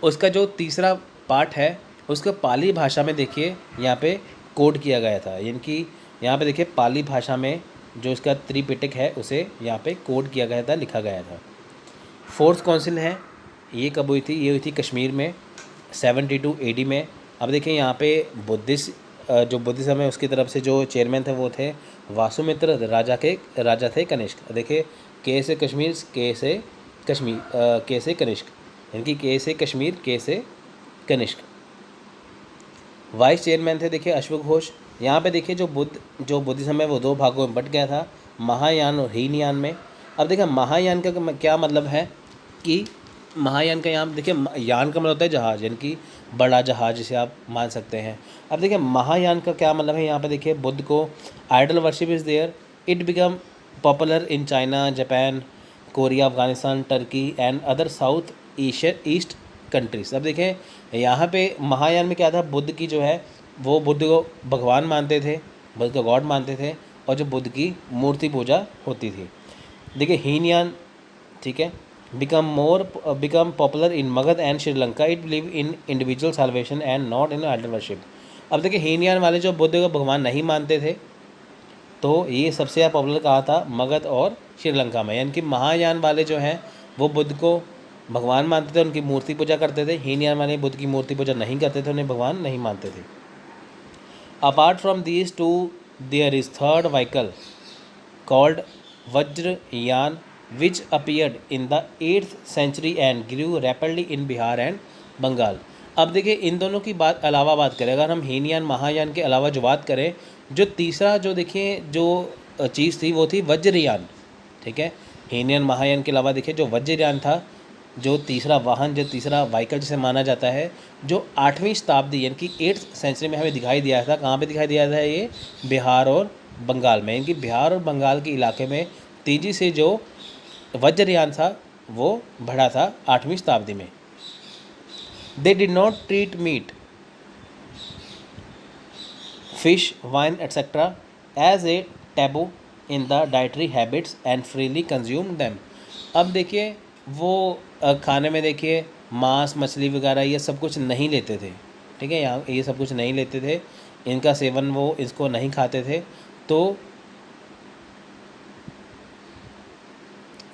उसका जो तीसरा पार्ट है उसको पाली भाषा में देखिए यहाँ पे कोड किया गया था, यानी कि यहाँ पे देखिए पाली भाषा में जो इसका त्रिपिटक है उसे यहाँ पे कोड किया गया था, लिखा गया था। फोर्थ काउंसिल है, ये कब हुई थी, ये हुई थी कश्मीर में 72 AD में। अब देखिए यहाँ पे जो बुद्धिज्म है उसकी तरफ से जो चेयरमैन थे वो थे वासुमित्र, राजा थे कनिष्क। देखिए के से कश्मीर, के से कनिष्क, यानी कि के से कश्मीर, के से कनिष्क। वाइस चेयरमैन थे देखिए अश्वघोष। यहाँ पे देखिए जो बुद्धिज्म है वो 2 भागों में बट गया था, महायान और हीनयान में। अब देखिए महायान का क्या मतलब है कि महायान का यहाँ देखिए यान का मतलब होता है जहाज़, यानी कि बड़ा जहाज़ जिसे आप मान सकते हैं। अब देखिए महायान का क्या मतलब है, यहाँ पे देखिए बुद्ध को idol worship is there, it become popular in China, Japan, Korea, Afghanistan, Turkey and other South Asian East countries. अब देखें यहाँ पे महायान में क्या था, बुद्ध की जो है वो बुद्ध को भगवान मानते थे, बुद्ध को गॉड मानते थे, और जो बुद्ध की मूर्ति पूजा होती थी। देखिए हीनयान, ठीक है, become popular in Magadha and Sri Lanka. It believe in individual salvation and not in idol worship. अब देखिए हीनयान वाले जो बुद्ध को भगवान नहीं मानते थे, तो ये सबसे ज़्यादा पॉपुलर कहा था मगध और श्रीलंका में। यानी कि महायान वाले जो हैं वो बुद्ध को भगवान मानते थे, उनकी मूर्ति पूजा करते थे। हीनयान वाले बुद्ध की मूर्ति पूजा नहीं करते थे, उन्हें भगवान नहीं मानते थे। Apart from these two there is third vehicle called Vajrayana which appeared in the 8th century and grew rapidly in Bihar and Bengal. अब देखिए इन दोनों की बात करें, अगर हम हीनयान महायान के अलावा जो बात करें, जो तीसरा जो देखिए जो चीज़ थी वो थी वज्रयान, ठीक है। हीनयान महायान के अलावा देखिए जो वज्रयान था, जो तीसरा वाहन, जो तीसरा व्हीकल जिसे माना जाता है, जो 8वीं शताब्दी यानी कि 8th सेंचुरी में हमें दिखाई दिया था। कहाँ पे दिखाई दिया था ये? बिहार और बंगाल में। यानी कि बिहार और बंगाल के इलाके में तेज़ी से जो वज्रयान था वो बढ़ा था 8वीं शताब्दी में। They did not treat meat, fish, wine etcetera as a taboo in the dietary habits and freely consume them. अब देखिए वो खाने में देखिए मांस, मछली वगैरह ये सब कुछ नहीं लेते थे, ठीक है। यहाँ ये सब कुछ नहीं लेते थे, इनका सेवन वो इसको नहीं खाते थे। तो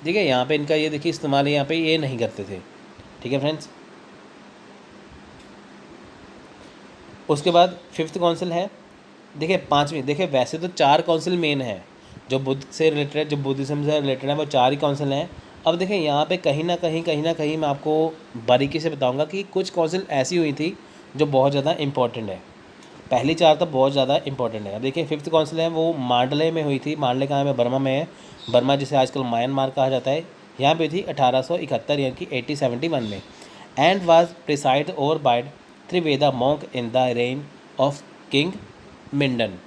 देखिए यहाँ पे इनका ये देखिए इस्तेमाल यहाँ पे ये नहीं करते थे, ठीक है फ्रेंड्स। उसके बाद 5th काउंसिल है, देखिए 5वीं। देखिए वैसे तो 4 काउंसिल मेन है जो बुद्ध से रिलेटेड, जो बुद्धिज़्म से रिलेटेड है, वो 4 ही काउंसिल हैं। अब देखिए यहाँ पे कहीं ना कहीं मैं आपको बारीकी से बताऊँगा कि कुछ काउंसिल ऐसी हुई थी जो बहुत ज़्यादा इम्पोर्टेंट है। पहली 4 तो बहुत ज़्यादा इंपॉर्टेंट है। अब देखिए 5th काउंसिल है वो मांडले में हुई थी। मांडले कहाँ है? बर्मा में है। बर्मा जिसे आजकल म्यांमार कहा जाता है, यहाँ पे थी 1871 यानी कि 1871 में। And was presided over by Theravada monk in the reign of king Mindon.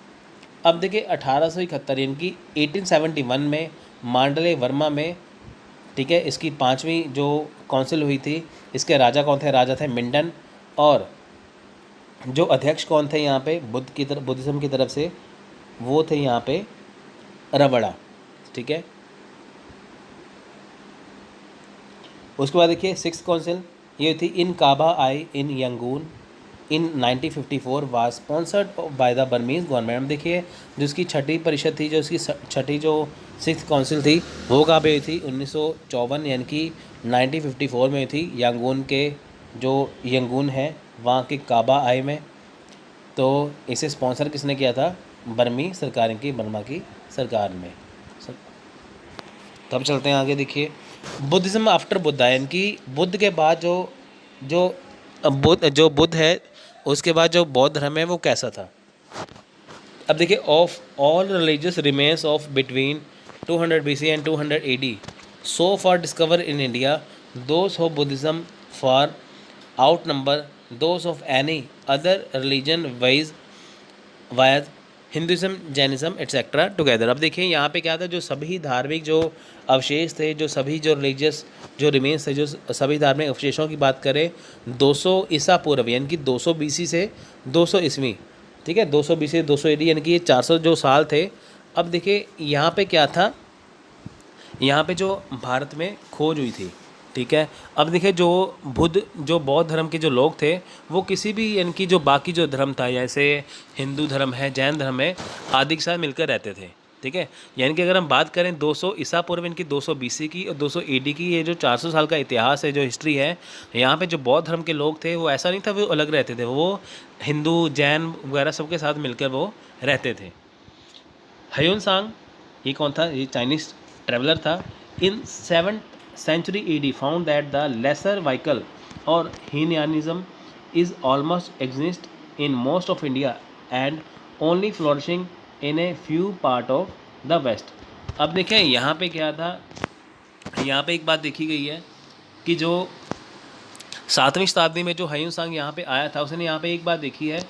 अब देखिए 1871 यानी कि 1871 में मांडले वर्मा में, ठीक है, इसकी 5वीं जो काउंसिल हुई थी, इसके राजा कौन थे? राजा थे मिंडन। और जो अध्यक्ष कौन थे यहाँ पे बुद्धिज़्म की तरफ से? वो थे यहाँ पे रवड़ा, ठीक है। उसके बाद देखिए 6th काउंसिल ये थी in Kaba Aye in Yangon in 1954 was sponsored by the Burmese government. देखिए जो उसकी 6ठी परिषद थी, जो उसकी 6ठी जो 6th काउंसिल थी वो कहाँ पे हुई थी? 1954 यानी कि 1954 में हुई थी, यांगून के जो यंगून है वहाँ के काबा आई में। तो इसे स्पॉन्सर किसने किया था? बर्मी सरकार की, बर्मा की सरकार में। तब चलते हैं आगे। देखिए बुद्धिज़्म आफ्टर बुद्धा, यानी कि बुद्ध के बाद जो बुद्ध है उसके बाद जो बौद्ध धर्म है वो कैसा था। अब देखिए of all religious remains of between 200 BC and 200 AD so for discover in India, those of Buddhism for out number those of any other religion wise Hinduism, Jainism etcetera together. अब देखिए यहाँ पे क्या था, जो सभी धार्मिक जो अवशेष थे, जो सभी जो रिलीजियस जो रिमेन्स थे, जो सभी धार्मिक अवशेषों की बात करें 200 ईसा पूर्व यानी कि 200 BC से 200 ईस्वी, ठीक है, 200 BC से 200 AD यानी कि ये 400 जो साल थे। अब देखिए यहाँ पे क्या था, यहाँ पे जो भारत में खोज हुई थी, ठीक है। अब देखिए जो बौद्ध धर्म के जो लोग थे वो किसी भी यानी कि जो बाकी जो धर्म था, जैसे हिंदू धर्म है, जैन धर्म है, आदि के साथ मिलकर रहते थे, ठीक है। यानी कि अगर हम बात करें 200 ईसा पूर्व इनकी 200 BC की और 200 AD की, ये जो 400 साल का इतिहास है, जो हिस्ट्री है, यहाँ पे जो बौद्ध धर्म के लोग थे वो ऐसा नहीं था वो अलग रहते थे, वो हिंदू, जैन वगैरह सबके साथ मिलकर वो रहते थे। ह्यून सांग ये कौन था? ये चाइनीज़ ट्रेवलर था। इन 7th century AD found that the lesser vehicle or Hinianism is almost exist in most of India and only flourishing in a few part of the west। अब देखें यहाँ पे क्या था, यहाँ पे एक बात देखी गई है कि जो 7वीं शताब्दी में जो ह्यून सांग यहाँ पे आया था, उसने यहाँ पे एक बात देखी है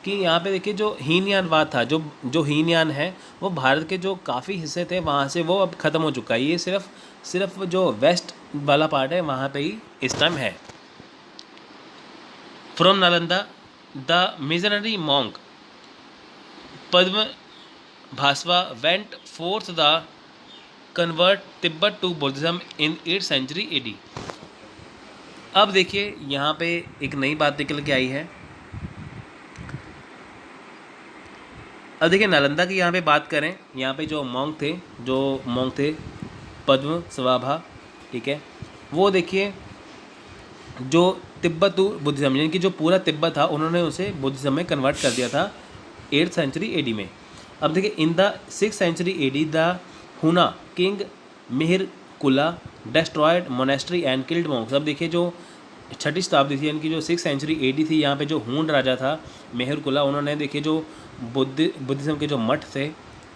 कि यहाँ पे देखिए जो हीनयानवाद था, जो हीनयान है, वो भारत के जो काफ़ी हिस्से थे वहाँ से वो अब ख़त्म हो चुका है। ये सिर्फ जो वेस्ट वाला पार्ट है वहाँ पे ही इस टाइम है। From Nalanda the missionary monk Padma Sambhava went forth the convert Tibet to Buddhism in 8th century AD। अब देखिए यहाँ पे एक नई बात निकल के आई है। अब देखिए नालंदा की यहाँ पे बात करें, यहाँ पे जो मॉन्क थे पद्म स्वभाभा, ठीक है, वो देखिए जो तिब्बत टू बुद्धिज्म यानी कि जो पूरा तिब्बत था उन्होंने उसे बुद्धिज्म में कन्वर्ट कर दिया था 8th सेंचुरी AD में। अब देखिए in the 6th century AD the Huna king Mihirakula destroyed monastery and killed monks. अब देखिए जो 6ठी शताब्दी थी यानी कि जो 6th सेंचुरी AD थी, यहाँ पे जो हून राजा था मिहिर कुला, उन्होंने देखिए जो बुद्धिज्म के जो मठ थे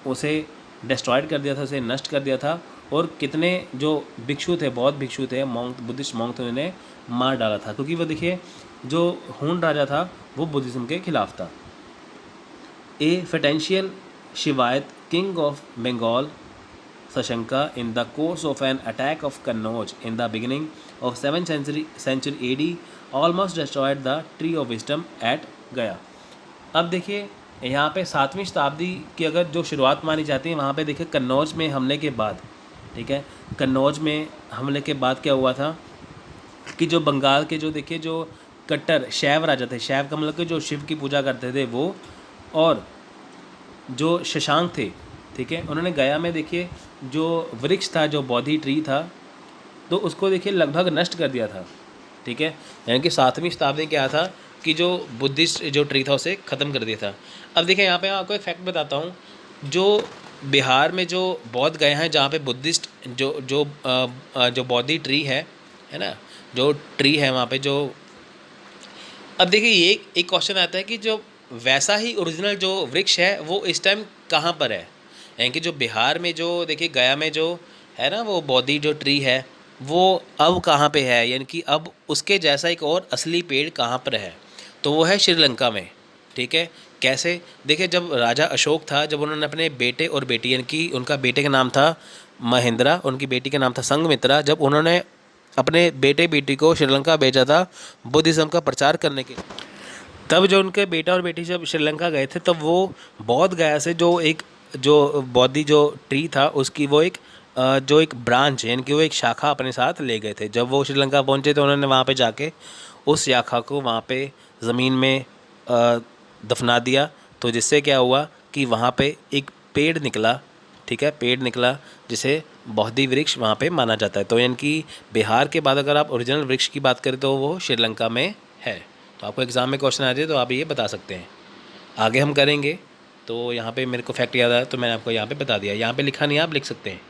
उसे डिस्ट्रॉयड कर दिया था, उसे नष्ट कर दिया था, और कितने जो भिक्षु थे, बौद्ध भिक्षु थे, मॉन्क बुद्धिस्ट मॉन्क थे, उन्हें मार डाला था, क्योंकि वो देखिए जो हून राजा था वो बुद्धिज्म के खिलाफ था। A potential Shaivite king of Bengal Sashanka in the course of an attack of Kannauj in the beginning of 7th century AD almost destroyed the tree of wisdom at Gaya। अब देखिए यहाँ पे 7वीं शताब्दी की अगर जो शुरुआत मानी जाती है, वहाँ पे देखिए कन्नौज में हमले के बाद, ठीक है, कन्नौज में हमले के बाद क्या हुआ था कि जो बंगाल के जो देखिए जो कट्टर शैव राजा थे, शैव का मतलब कि जो शिव की पूजा करते थे वो, और जो शशांक थे, ठीक है, उन्होंने गया में देखिए जो वृक्ष था, जो बोधि ट्री था, तो उसको देखिए लगभग नष्ट कर दिया था, ठीक है, यानी कि 7वीं शताब्दी क्या था कि जो बुद्धिस्ट जो ट्री था उसे ख़त्म कर दिया था। अब देखिए यहाँ पे आपको एक फैक्ट बताता हूँ, जो बिहार में जो बौद्ध गए हैं जहाँ पे बुद्धिस्ट जो बोधि ट्री है ना, जो ट्री है वहाँ पे जो, अब देखिए ये एक क्वेश्चन आता है कि जो वैसा ही ओरिजिनल जो वृक्ष है वो इस टाइम कहाँ पर है, यानी कि जो बिहार में जो देखिए गया में जो है ना वो बोधि जो ट्री है वो अब कहाँ पे है, यानी कि अब उसके जैसा एक और असली पेड़ कहाँ पर है, तो वो है श्रीलंका में, ठीक है। कैसे, देखिए जब राजा अशोक था, जब उन्होंने अपने बेटे और बेटी, यानी कि उनका बेटे का नाम था महेंद्रा, उनकी बेटी का नाम था संघमित्रा, जब उन्होंने अपने बेटे बेटी को श्रीलंका भेजा था बुद्धिज़्म का प्रचार करने के, तब जो उनके बेटा और बेटी जब श्रीलंका गए थे तब वो बौद्ध गया से जो बोधि जो ट्री था उसकी वो जो एक ब्रांच यानी कि वो एक शाखा अपने साथ ले गए थे। जब वो श्रीलंका पहुंचे तो उन्होंने वहाँ पे जाके उस शाखा को वहाँ पे ज़मीन में दफना दिया, तो जिससे क्या हुआ कि वहाँ पे एक पेड़ निकला, ठीक है, पेड़ निकला जिसे बोधि वृक्ष वहाँ पे माना जाता है। तो यानी कि बिहार के बाद अगर आप ओरिजिनल वृक्ष की बात करें तो वो श्रीलंका में है। तो आपको एग्ज़ाम में क्वेश्चन आ जाए तो आप ये बता सकते हैं। आगे हम करेंगे, तो यहाँ पे मेरे को फैक्ट याद आया तो मैंने आपको यहाँ पे बता दिया, यहाँ पे लिखा नहीं, आप लिख सकते हैं।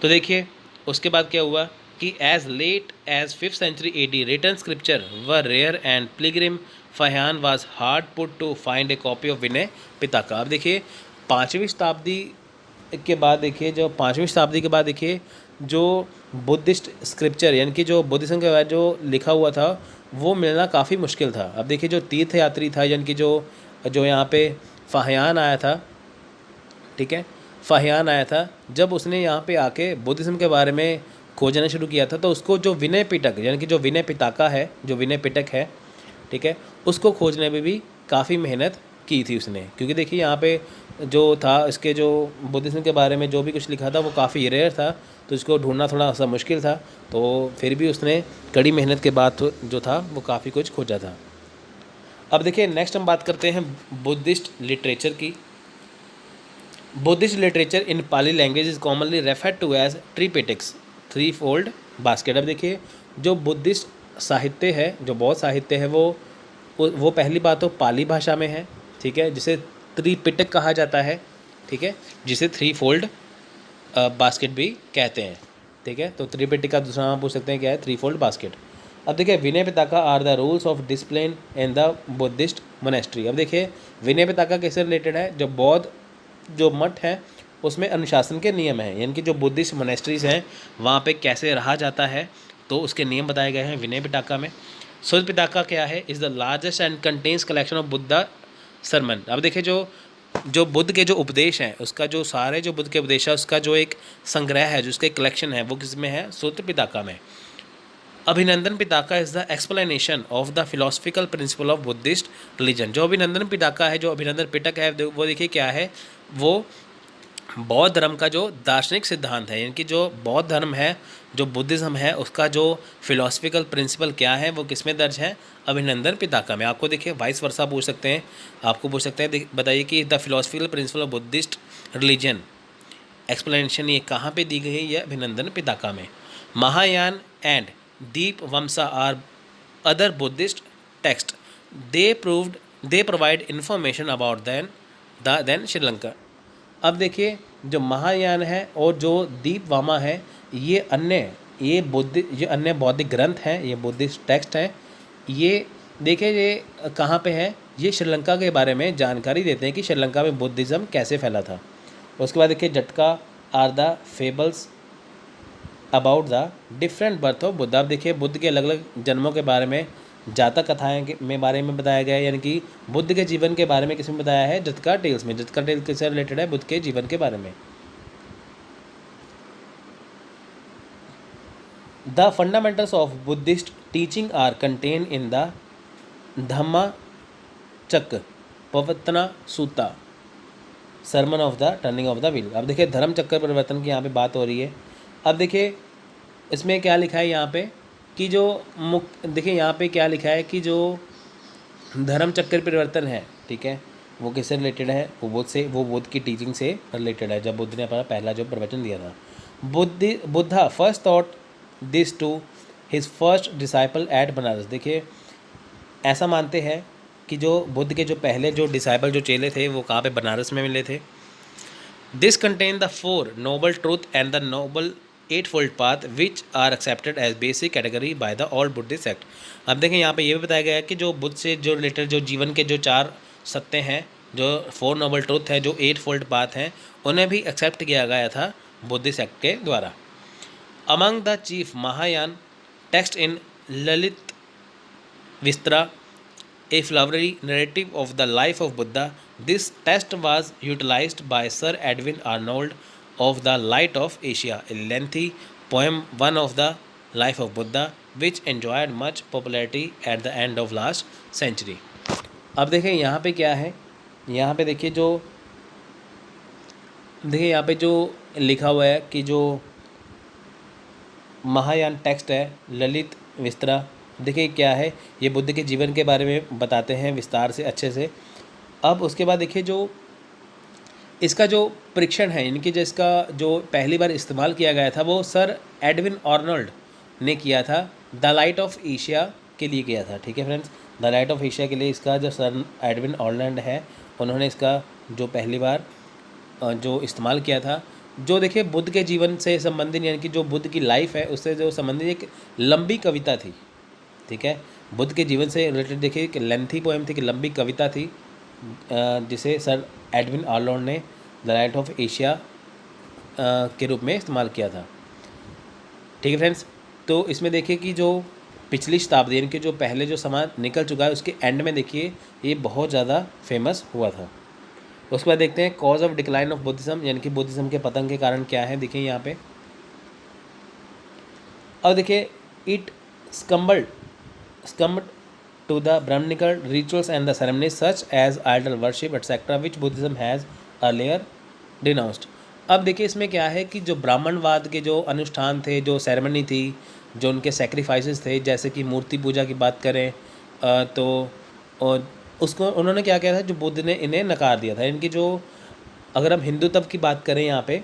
तो देखिए उसके बाद क्या हुआ कि as late as 5th century AD written scripture were rare and pilgrim Fahien was hard put to find a copy of Vinaya Pitaka. अब देखिए 5वीं शताब्दी के बाद देखिए जो बुद्धिस्ट स्क्रिप्चर यानी कि जो बुद्धिज्म के बाद जो लिखा हुआ था वो मिलना काफ़ी मुश्किल था। अब देखिए जो तीर्थयात्री था यानी कि जो यहाँ पे फाहियान आया था, ठीक है, फाहियान आया था, जब उसने यहाँ पे आके बुद्धिज्म के बारे में खोजना शुरू किया था तो उसको जो विनय पिटक यानी कि जो विनय पिटका है, जो विनय पिटक है, ठीक है, उसको खोजने में भी काफ़ी मेहनत की थी उसने, क्योंकि देखिए यहाँ पे जो था इसके जो बुद्धिज्म के बारे में जो भी कुछ लिखा था वो काफ़ी रेयर था, तो इसको ढूंढना थोड़ा सा मुश्किल था, तो फिर भी उसने कड़ी मेहनत के बाद जो था वो काफ़ी कुछ खोजा था। अब देखिए नेक्स्ट हम बात करते हैं बुद्धिस्ट लिटरेचर की। Buddhist literature in Pali language is commonly referred to as Tripitakas, three fold basket. अब देखिए जो बुद्धिस्ट साहित्य है, जो बौद्ध साहित्य है वो पहली बात तो पाली भाषा में है, ठीक है, जिसे त्रिपिटक कहा जाता है, ठीक है, जिसे थ्री फोल्ड बास्केट भी कहते हैं, ठीक है। तो त्रिपिटक का दूसरा नाम पूछ सकते हैं क्या है, थ्री फोल्ड बास्केट। अब देखिए Vinaya Pitaka are the rules of discipline in the Buddhist monastery. अब देखिए विनय पिटका कैसे रिलेटेड है, जो बौद्ध जो मठ है उसमें अनुशासन के नियम हैं, यानी कि जो बुद्धिस्ट मोनेस्ट्रीज हैं वहाँ पे कैसे रहा जाता है तो उसके नियम बताए गए हैं विनय पिटका में। सूत्र पिटका क्या है, is the largest and contains collection of sermon. अब देखिए जो जो बुद्ध के जो उपदेश हैं उसका जो सारे जो बुद्ध के उपदेश है उसका जो एक संग्रह है, जो उसका एक कलेक्शन है, वो किस में है? सूत्र पिटका में। अभिनंदन Pitaka is the explanation of the philosophical principle of Buddhist religion. जो अभिनंदन पिटका है, जो अभिनंदन पिटक है, वो देखिए क्या है, वो बौद्ध धर्म का जो दार्शनिक सिद्धांत है, यानी कि जो बौद्ध धर्म है, जो बुद्धिज़्म है, उसका जो फिलोसफिकल प्रिंसिपल क्या है, वो किस में दर्ज है? अभिनंदन पिटका में। आपको देखिए वाइस वर्सा पूछ सकते हैं, आपको पूछ सकते हैं बताइए कि the philosophical principle of Buddhist religion explanation ये कहाँ पे दी गई है? ये अभिनंदन पिटका में। Mahayana and Dipavamsa are other Buddhist text, they provide information about then Sri Lanka. अब देखिए जो महायान है और जो दीप वामा है, ये अन्य बौद्धिक ग्रंथ हैं, ये बुद्धिस्ट टेक्स्ट हैं। ये देखिए ये कहाँ पे है? ये श्रीलंका के बारे में जानकारी देते हैं कि श्रीलंका में बुद्धिज़्म कैसे फैला था। उसके बाद देखिए Jataka are the fables about the different birth of Buddha. अब देखिए बुद्ध के अलग अलग जन्मों के बारे में, जातक कथाएं के में बारे में बताया गया है, यानी कि बुद्ध के जीवन के बारे में किसमें बताया है? जटका टेल्स में। जटका टेल्स किससे रिलेटेड है? बुद्ध के जीवन के बारे में। The fundamentals of Buddhist teaching are contain in the Dhamma Chakra Pavattana Sutta sermon of the turning of the wheel. अब देखिए धर्म चक्र परिवर्तन की यहाँ पे बात हो रही है। अब देखिए इसमें क्या लिखा है यहाँ पे कि जो देखिए यहाँ पे क्या लिखा है कि जो धर्म चक्र परिवर्तन है, ठीक है, वो किससे रिलेटेड है? वो बुद्ध की टीचिंग से रिलेटेड है, जब बुद्ध ने अपना पहला जो प्रवचन दिया था। Buddha first taught this to his first disciple at Banaras. देखिए ऐसा मानते हैं कि जो बुद्ध के जो पहले जो डिसाइपल जो चेले थे वो कहाँ पे? बनारस में मिले थे। This contain the 4 noble truth and the noble 8-fold path which are accepted as basic category by the all Buddhist sect. अब देखें यहाँ पे ये भी बताया गया है कि जो बुद्ध से जो रिलेटेड जो जीवन के जो 4 सत्य हैं, जो 4 नोबल ट्रूथ है, जो 8-fold पाथ हैं, उन्हें भी एक्सेप्ट किया गया था बुद्धिस्ट सेक्ट के द्वारा। Among the chief Mahayana text in Lalit Vistara, a flowery narrative of the life of Buddha. This text was utilized by Sir Edwin Arnold of The Light of Asia, a lengthy poem, one of the life of Buddha, which enjoyed much popularity at the end of last century. अब देखिए यहाँ पे क्या है, यहाँ पे देखिए यहाँ पे जो लिखा हुआ है कि जो महायान टेक्स्ट है ललित विस्तरा, देखिए क्या है, ये बुद्ध के जीवन के बारे में बताते हैं विस्तार से, अच्छे से। अब उसके बाद देखिए जो इसका जो परीक्षण है, इनकी जिसका जो पहली बार इस्तेमाल किया गया था वो सर एडविन आर्नोल्ड ने किया था, द लाइट ऑफ एशिया के लिए किया था। ठीक है friends, the light of Asia के लिए इसका जो सर एडविन आर्नोल्ड है, उन्होंने इसका जो पहली बार जो इस्तेमाल किया था। जो देखिए बुद्ध के जीवन से संबंधित, यानी कि जो बुद्ध की लाइफ है उससे जो संबंधित एक लंबी कविता थी, ठीक है, बुद्ध के जीवन से रिलेटेड देखिए एक लेंथी पोएम थी, कि लंबी कविता थी, जिसे सर एडविन आर्नोल्ड ने द लाइट ऑफ एशिया के रूप में इस्तेमाल किया था। ठीक है फ्रेंड्स, तो इसमें देखिए कि जो पिछली शताब्दी, यानी कि जो पहले जो समाज निकल चुका है उसके एंड में देखिए ये बहुत ज़्यादा फेमस हुआ था। उसके बाद देखते हैं cause of decline of Buddhism, यानी कि बुद्धिज्म के पतन के कारण क्या है। देखिए यहाँ पे अब देखिए it succumbed to the Brahminical rituals and the ceremonies such as idol worship etc. which Buddhism has earlier denounced। अब देखिए इसमें क्या है कि जो ब्राह्मणवाद के जो अनुष्ठान थे, जो सेरेमनी थी, जो उनके सेक्रीफाइसेस थे, जैसे कि मूर्ति पूजा की बात करें तो और उसको उन्होंने क्या किया था, जो बुद्ध ने इन्हें नकार दिया था। इनकी जो अगर हम हिंदुत्व की बात करें, यहाँ पे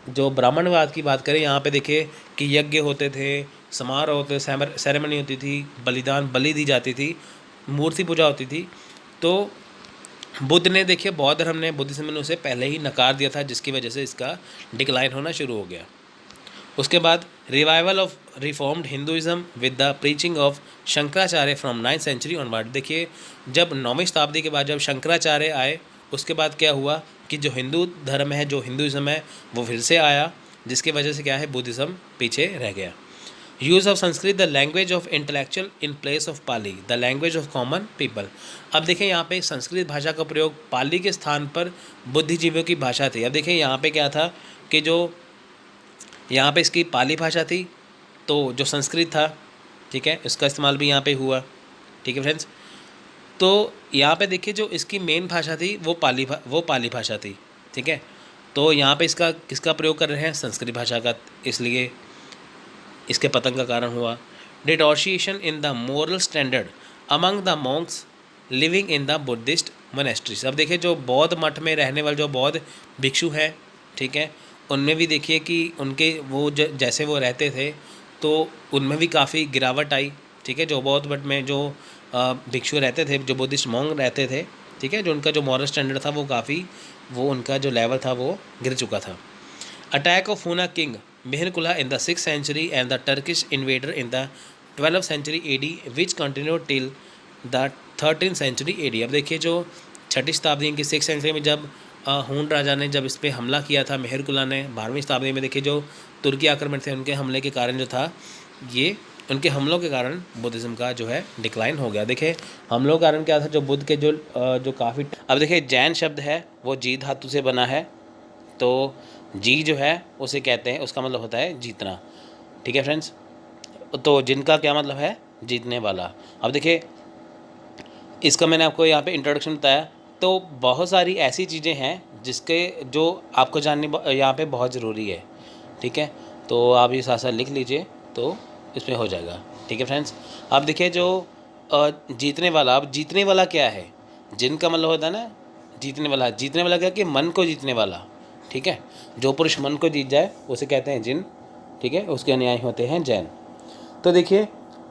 जो ब्राह्मणवाद की बात करें, यहाँ पे देखिए कि यज्ञ होते थे, समारोह होते, सेरेमनी होती थी, बलि दी जाती थी, मूर्ति पूजा होती थी। तो बुद्ध ने देखिए बौद्ध धर्म ने, बुद्धिज्म ने उसे पहले ही नकार दिया था, जिसकी वजह से इसका डिक्लाइन होना शुरू हो गया। उसके बाद revival of reformed Hinduism with the preaching of Shankaracharya from 9th century onward. देखिए जब 9वीं शताब्दी के बाद जब शंकराचार्य आए, उसके बाद क्या हुआ कि जो हिंदू धर्म है, जो हिंदुइज्म है, वो फिर से आया, जिसकी वजह से क्या है बुद्धिज्म पीछे रह गया। Use of Sanskrit the language of intellectual in place of Pali the language of common people. अब देखिए यहाँ पे संस्कृत भाषा का प्रयोग पाली के स्थान पर बुद्धिजीवियों की भाषा थी। अब देखिए यहाँ पे क्या था कि जो यहाँ पे इसकी पाली भाषा थी, तो जो संस्कृत था, ठीक है, इसका इस्तेमाल भी यहाँ पे हुआ। ठीक है फ्रेंड्स, तो यहाँ पे देखिए जो इसकी मेन भाषा थी वो पाली भाषा थी। ठीक है, तो यहाँ पे इसका किसका प्रयोग कर रहे हैं, संस्कृत भाषा का, इसलिए इसके पतन का कारण हुआ। Deterioration in the moral standard among the monks living in the Buddhist monasteries. अब देखिए जो बौद्ध मठ में रहने वाले जो बौद्ध भिक्षु हैं, ठीक है, उनमें भी देखिए कि उनके वो जैसे वो रहते थे तो उनमें भी काफ़ी गिरावट आई। ठीक है, जो बौद्ध मठ में जो भिक्षु रहते थे, जो बुद्धिस्ट मॉन्क रहते थे, ठीक है, जो उनका जो मॉरल स्टैंडर्ड था वो काफ़ी, वो उनका जो लेवल था वो गिर चुका था। अटैक ऑफ हुना king Mehirkula in the 6th century and the Turkish invader in the 12th century AD which continued till the 13th century AD। अब देखिए जो छठी शताब्दी की 6th सेंचुरी में जब हून राजा ने जब इस पर हमला किया था, मेहरकुला ने 12वीं शताब्दी में देखिए जो तुर्की आक्रमण थे उनके हमले के कारण जो था, ये उनके हमलों के कारण बुद्धिज़्म का जो है डिक्लाइन हो गया। देखिए हमलों का कारण क्या था, जो बुद्ध के जो काफ़ी, अब देखिए जैन शब्द है वो जी धातु से बना है, तो जी जो है उसे कहते हैं, उसका मतलब होता है जीतना। ठीक है फ्रेंड्स, तो जिनका क्या मतलब है, जीतने वाला। अब देखिए इसका मैंने आपको यहाँ पे इंट्रोडक्शन बताया, तो बहुत सारी ऐसी चीज़ें हैं जिसके जो आपको जाननी यहाँ पे बहुत ज़रूरी है। ठीक है, तो आप ये साथ साथ लिख लीजिए तो इसमें हो जाएगा। ठीक है फ्रेंड्स, अब देखिए जो जीतने वाला, अब जीतने वाला क्या है, जिनका मतलब होता है ना जीतने वाला क्या कि मन को जीतने वाला। ठीक है, जो पुरुष मन को जीत जाए उसे कहते हैं जिन। ठीक है, उसके अनुयायी होते हैं जैन। तो देखिए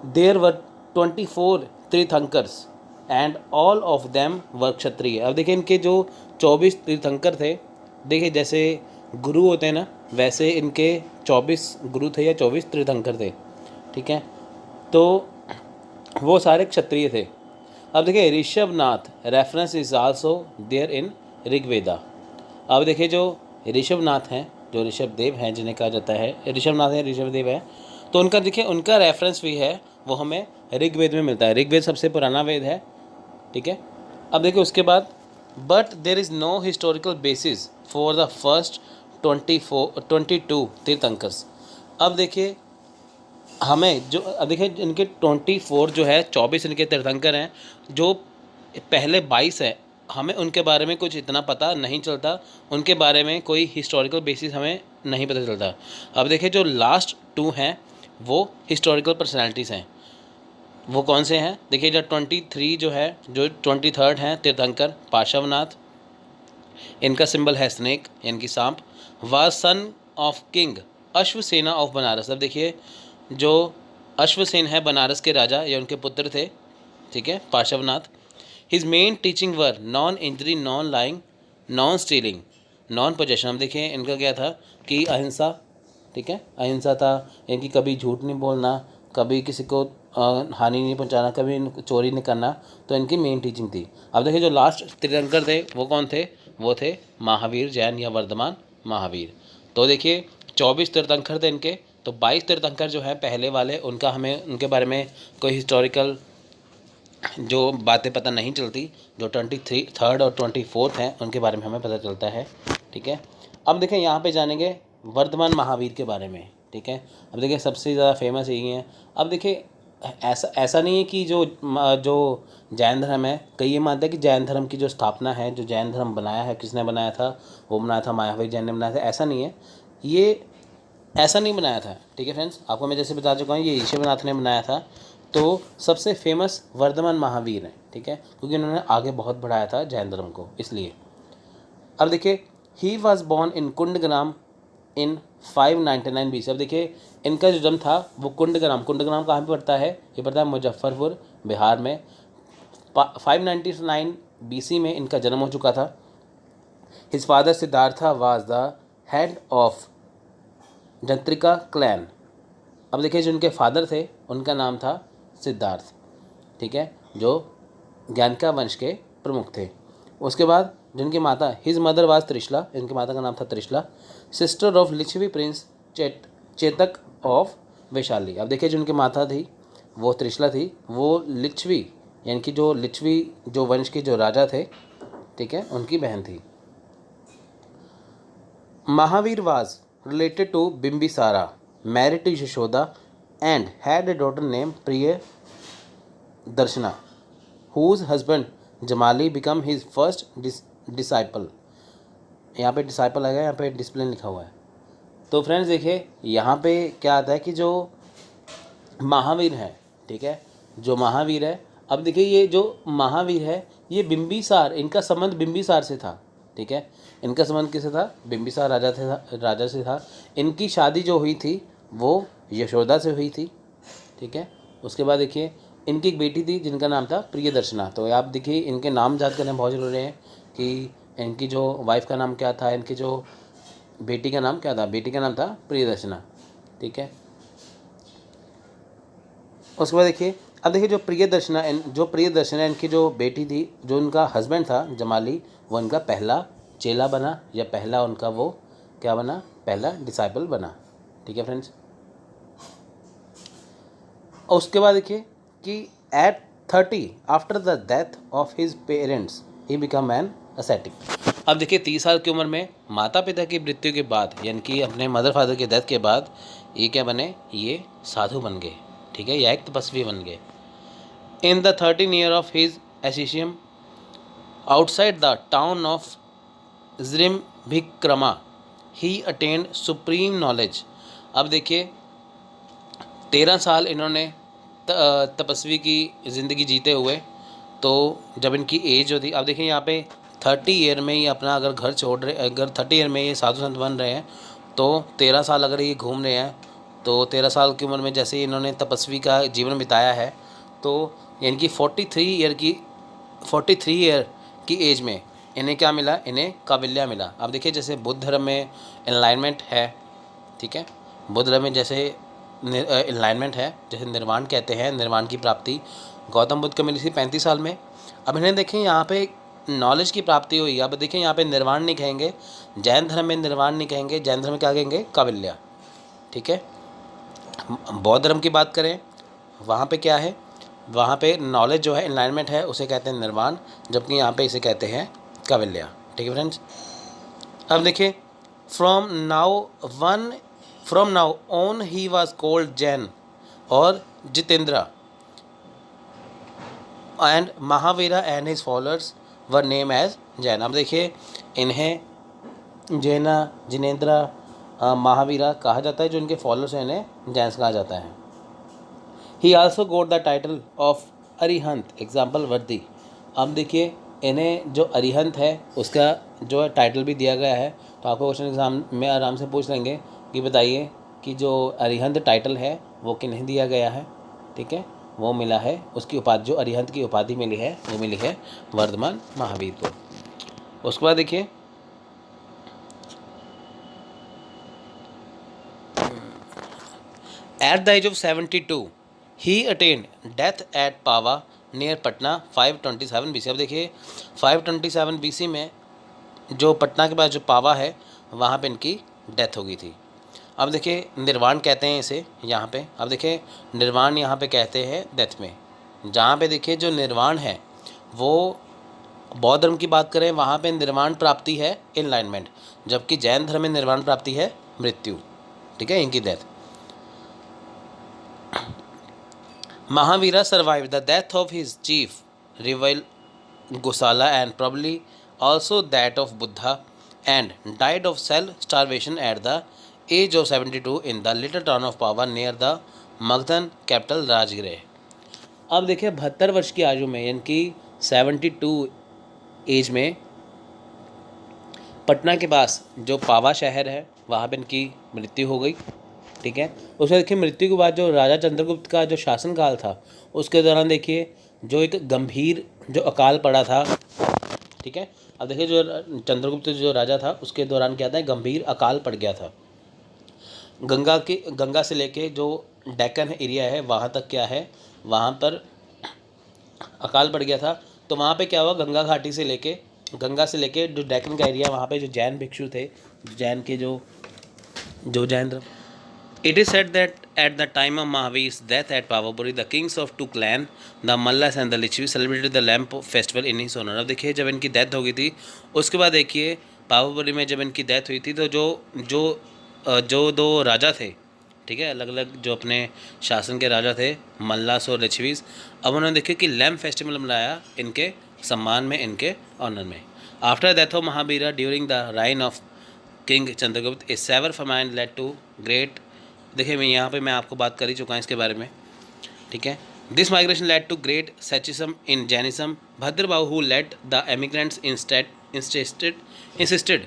there were 24 Tirthankars and all of them were Kshatriya. अब देखिए इनके जो 24 तीर्थंकर थे, देखिए जैसे गुरु होते हैं ना, वैसे इनके 24 गुरु थे या 24 तीर्थंकर थे। ठीक है, तो वो सारे क्षत्रिय थे। अब देखिए Rishabhanatha reference is also there in Rigveda. अब देखिए जो ऋषभनाथ हैं, जो ऋषभदेव हैं जिन्हें कहा जाता है ऋषभनाथ है, ऋषभदेव है, तो उनका देखिए उनका रेफरेंस भी है, वो हमें ऋग्वेद में मिलता है। ऋग्वेद सबसे पुराना वेद है। ठीक है, अब देखिए उसके बाद but there is no historical basis for the first 22 Tirthankaras. अब देखिए हमें जो, अब देखिए इनके 24 जो है 24 इनके तीर्थंकर हैं, जो पहले 22 है हमें उनके बारे में कुछ इतना पता नहीं चलता, उनके बारे में कोई हिस्टोरिकल बेसिस हमें नहीं पता चलता। अब देखिए जो लास्ट 2 हैं वो हिस्टोरिकल पर्सनैलिटीज़ हैं। वो कौन से हैं, देखिए जो 23 जो है, जो 23rd हैं तीर्थंकर पार्श्वनाथ, इनका सिंबल है स्नेक यानी कि सांप। Was son of king Ashvasena of Banaras. अब देखिए जो अश्वसेन है बनारस के राजा, ये उनके पुत्र थे। ठीक है, Parshvanath. His main teaching were non injury, non lying, non stealing, non possession. हम देखिए इनका क्या था कि अहिंसा। ठीक है, अहिंसा था, इनकी कभी झूठ नहीं बोलना, कभी किसी को हानि नहीं पहुंचाना, कभी चोरी नहीं करना, तो इनकी मेन टीचिंग थी। अब देखिए जो लास्ट तीर्थंकर थे वो कौन थे, वो थे महावीर जैन या वर्धमान महावीर। तो देखिए 24 तीर्थंकर थे इनके, तो 22 तीर्थंकर जो है पहले वाले, उनका हमें उनके बारे में कोई हिस्टोरिकल जो बातें पता नहीं चलती। जो 23rd और 24th हैं उनके बारे में हमें पता चलता है। ठीक है, अब देखें यहाँ पे जानेंगे वर्धमान महावीर के बारे में। ठीक है, अब देखिए सबसे ज़्यादा फेमस यही है। अब देखिए ऐसा नहीं है कि जो जैन धर्म है, कई ये मानते हैं कि जैन धर्म की जो स्थापना है, जो जैन धर्म बनाया है, किसने बनाया था, वो बनाया था महावीर जैन ने बनाया था। ऐसा नहीं है, ये ऐसा नहीं बनाया था। ठीक है फ्रेंड्स, आपको मैं जैसे बता चुका हूँ ये ऋषभनाथ ने बनाया था। तो सबसे फेमस वर्धमान महावीर हैं। ठीक है, क्योंकि उन्होंने आगे बहुत बढ़ाया था जैन धर्म को, इसलिए। अब देखिए he was born in Kundagrama in 599 BC। अब देखिए इनका जो जन्म था वो कुंडग्राम कहाँ पे पड़ता है, ये पड़ता है मुजफ्फरपुर बिहार में। 599 BC में इनका जन्म हो चुका था। His father Siddhartha was the head of Jnatrika clan. अब देखिए जो उनके फादर थे उनका नाम था सिद्धार्थ। ठीक है, जो ज्ञानका वंश के प्रमुख थे। उसके बाद जिनकी माता, हिज मदर वाज त्रिशला, इनकी माता का नाम था Trishala, sister of Lichchhavi prince Chetaka of Vaishali. अब देखिए जो उनकी माता थी वो त्रिशला थी, वो लिच्छवी यानी कि जो लिच्छवी जो वंश के जो राजा थे, ठीक है, उनकी बहन थी। Mahavir was related to Bimbisara, married to Yashoda and had a daughter name Priyadarshana, whose husband Jamali become his first disciple। यहाँ पे डिसाइपल आएगा, यहाँ पे डिसिप्लिन लिखा हुआ है। तो फ्रेंड्स देखिए यहाँ पे क्या आता है कि जो महावीर है, ठीक है, जो महावीर है, अब देखिए ये जो महावीर है ये बिंबिसार, इनका संबंध बिंबिसार से था, ठीक है, इनका संबंध किससे था? बिंबिसार राजा से था। इनकी शादी जो हुई थी वो यशोदा से हुई थी, ठीक है। उसके बाद देखिए इनकी एक बेटी थी जिनका नाम था प्रियदर्शना। तो आप देखिए इनके नाम याद करने बहुत ज़रूरी है कि इनकी जो वाइफ का नाम क्या था, इनकी जो बेटी का नाम क्या था? बेटी का नाम था प्रियदर्शना, ठीक है। उसके बाद देखिए, अब देखिए जो प्रियदर्शना इनकी जो बेटी थी, जो उनका हस्बैंड था जमाली, वो इनका पहला चेला बना, या पहला उनका वो क्या बना? पहला डिसाइपल बना, ठीक है फ्रेंड्स। और उसके बाद देखिए कि at 30 after the death of his parents he become an ascetic। अब देखिए 30 साल की उम्र में माता पिता की मृत्यु के बाद, यानी कि अपने मदर फादर के डेथ के बाद, ये क्या बने? ये साधु बन गए, ठीक है, या एक तपस्वी बन गए। In the 13 year of his asceticism outside the town of Jrimbhikagrama he attained supreme knowledge. अब देखिए 13 साल इन्होंने तपस्वी की ज़िंदगी जीते हुए, तो जब इनकी एज जो थी, अब देखिए यहाँ पे 30 ईयर में ये अपना अगर घर छोड़ रहे, अगर 30 ईयर में ये साधु संत बन रहे हैं, तो 13 साल अगर ये घूम रहे हैं, तो 13 साल की उम्र में जैसे इन्होंने तपस्वी का जीवन बिताया है, तो इनकी 43 ईयर की एज में इन्हें क्या मिला? इन्हें काबिल्या मिला। अब देखिए जैसे बुद्ध धर्म में एनलाइनमेंट है, ठीक है, बुद्ध धर्म में जैसे एनलाइनमेंट है, जैसे निर्वाण कहते हैं, निर्वाण की प्राप्ति गौतम बुद्ध को मिली थी 35 साल में। अब इन्हें देखें यहाँ पे नॉलेज की प्राप्ति हुई। अब देखिए यहाँ पे निर्वाण नहीं कहेंगे, जैन धर्म में निर्वाण नहीं कहेंगे, जैन धर्म में क्या कहेंगे? काबिल्या, ठीक है। बौद्ध धर्म की बात करें, वहाँ पे क्या है? वहाँ पे नॉलेज जो है, एनलाइनमेंट है, उसे कहते हैं निर्वाण, जबकि यहाँ पे इसे कहते हैं काबिल्या, ठीक है फ्रेंड्स। अब देखिए from now on he was called Jain और Jitendra and Mahavira and his followers were name as Jain. अब देखिए इन्हें जैना, जिनेंद्रा, महावीरा कहा जाता है, जो इनके फॉलोअर्स हैं इन्हें जैन्स कहा जाता है। ही also goat the title of Arihant example वर्दी। अब देखिए इन्हें जो अरिहंत है उसका जो है टाइटल भी दिया गया है। तो आपको क्वेश्चन एग्जाम में आराम से पूछ लेंगे कि बताइए कि जो अरिहंत टाइटल है वो किन्हें दिया गया है, ठीक है, वो मिला है, उसकी उपाधि, जो अरिहंत की उपाधि मिली है वो मिली है वर्धमान महावीर को। उसके बाद देखिए at the age of 72 he attend death at Pava near Patna 527 BC। अब देखिए 527 BC में जो पटना के पास जो पावा है वहाँ पे इनकी डेथ हो गई थी। अब देखिए निर्वाण कहते हैं इसे यहाँ पे। अब देखिए निर्वाण यहाँ पे कहते हैं डेथ में, जहाँ पे देखिए जो निर्वाण है वो बौद्ध धर्म की बात करें वहाँ पे निर्वाण प्राप्ति है एनलाइनमेंट, जबकि जैन धर्म में निर्वाण प्राप्ति है मृत्यु, ठीक है, इनकी death. Mahavira survive the death of his chief reveal Gosala and probably also that of Buddha and died of self-starvation at the age of 72 in the little town of Pava near the Magadhan capital Rajagriha. अब देखिए 72 वर्ष की आयु में, यानी कि 72 as में, पटना के पास जो पावा शहर है वहाँ पे इनकी मृत्यु हो गई, ठीक है। उसके देखिए मृत्यु के बाद जो राजा चंद्रगुप्त का जो शासनकाल था उसके दौरान देखिए जो एक गंभीर जो अकाल पड़ा था, ठीक है। अब देखिए जो चंद्रगुप्त जो राजा था उसके दौरान क्या था, गंभीर अकाल पड़ गया था। गंगा से लेके जो डेक्कन एरिया है वहाँ तक क्या है, वहाँ पर अकाल पड़ गया था। तो वहाँ पे क्या हुआ, गंगा घाटी से लेके जो डेक्कन का एरिया, वहाँ पे जो जैन भिक्षु थे, जैन के जो Jain It is said that at the time of Mahavir's death at Pavapuri, the kings of two clans, the Mallas and the Lichvi, celebrated the lamp festival in his honor. अब देखिए जब इनकी डेथ हो गई थी उसके बाद देखिए पावापुरी में जब इनकी डेथ हुई थी तो जो दो राजा थे, ठीक है, अलग अलग जो अपने शासन के राजा थे, मल्लास और लिच्छवीज, अब उन्होंने देखिए कि लैम्प फेस्टिवल मनाया इनके सम्मान में, इनके ऑनर में। After death of Mahavira during the reign of king Chandragupta, a severe famine led to great, देखिए मैं यहाँ पे मैं आपको बात कर ही चुका हूँ इसके बारे में, ठीक है। This migration led to great schism in Jainism. Bhadrabahu who led the emigrants insisted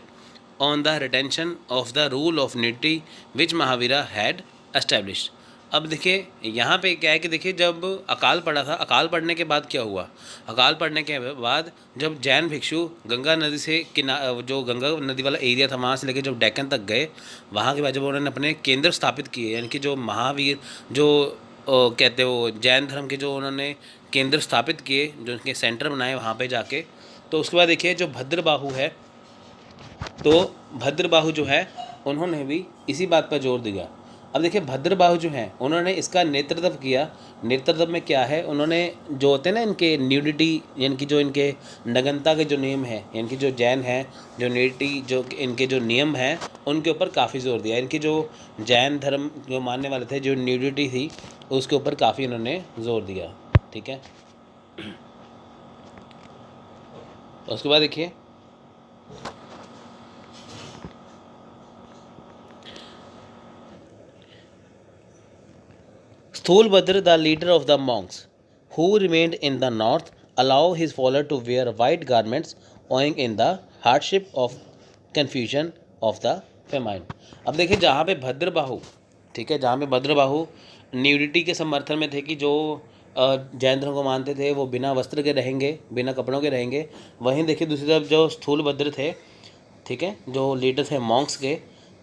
on the retention of the rule of nidity which Mahavira had established। अब देखिए यहाँ पे क्या है कि देखिए जब अकाल पड़ा था, अकाल पड़ने के बाद क्या हुआ, अकाल पड़ने के बाद जब जैन भिक्षु गंगा नदी से जो गंगा नदी वाला एरिया था वहाँ से लेकर जब डेक्कन तक गए, वहाँ के बाद जब उन्होंने अपने केंद्र स्थापित किए, यानी कि जो महावीर जो कहते हो जैन धर्म के जो उन्होंने केंद्र स्थापित किए, जो उनके सेंटर बनाए वहाँ पे जाके, तो उसके बाद देखिए जो भद्रबाहु है, तो भद्रबाहु जो है उन्होंने भी इसी बात पर जोर दिया। अब देखिए भद्रबाहु जो हैं उन्होंने इसका नेतृत्व किया। नेतृत्व में क्या है, उन्होंने जो होते हैं ना इनके न्यूडिटी, यानी कि जो इनके नग्नता के जो नियम हैं, यानी कि जो जैन हैं जो न्यूडिटी जो इनके जो नियम हैं उनके ऊपर काफ़ी जोर दिया। इनके जो जैन धर्म जो मानने वाले थे, जो न्यूडिटी थी उसके ऊपर काफ़ी इन्होंने जोर दिया, ठीक है। उसके बाद देखिए Sthulabhadra the leader of the monks who remained in the north allow his follower to wear white garments owing in the hardship of confusion of the famine. अब देखिए जहाँ पे भद्रबाहु, ठीक है, जहाँ पे भद्रबाहु न्यूडिटी के समर्थन में थे कि जो जैन धर्म को मानते थे वो बिना वस्त्र के रहेंगे, बिना कपड़ों के रहेंगे, वहीं देखिए दूसरी तरफ जो स्थूलभद्र थे, ठीक है, जो लीडर थे मॉन्क्स के,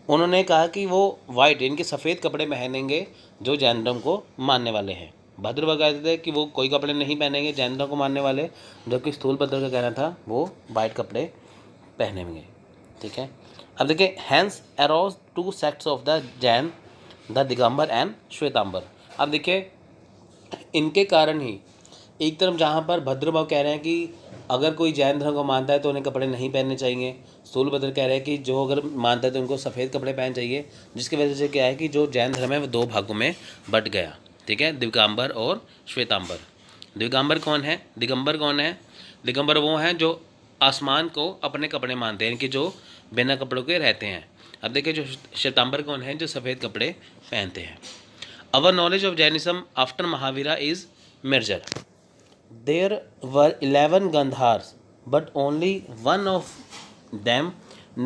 उन्होंने कहा कि वो वाइट इनके सफ़ेद कपड़े पहनेंगे जो जैन धर्म को मानने वाले हैं। भद्रबाहु कहते थे कि वो कोई कपड़े नहीं पहनेंगे जैन धर्म को मानने वाले, जबकि स्थूलभद्र का कहना था वो वाइट कपड़े पहनेंगे, ठीक है। अब देखिए hence arose two sects of the Jain, the Digambara and Shvetambara. अब देखिए इनके कारण ही एक तरफ जहाँ पर भद्रबाहु कह रहे हैं कि अगर कोई जैन धर्म को मानता है तो उन्हें कपड़े नहीं पहनने चाहिए, स्थूलभद्र कह रहे हैं कि जो अगर मानता है तो उनको सफ़ेद कपड़े पहनने चाहिए, जिसकी वजह से क्या है कि जो जैन धर्म है वो दो भागों में बट गया, ठीक है, दिगंबर और श्वेतांबर। दिगंबर कौन है, दिगंबर कौन है, दिगंबर वो हैं जो आसमान को अपने कपड़े मानते हैं, इनके जो बिना कपड़ों के रहते हैं। अब देखिए जो श्वेतांबर कौन है, जो सफ़ेद कपड़े पहनते हैं। Our knowledge of Jainism after Mahavira is major. There were 11 Gandhars, but only one of them,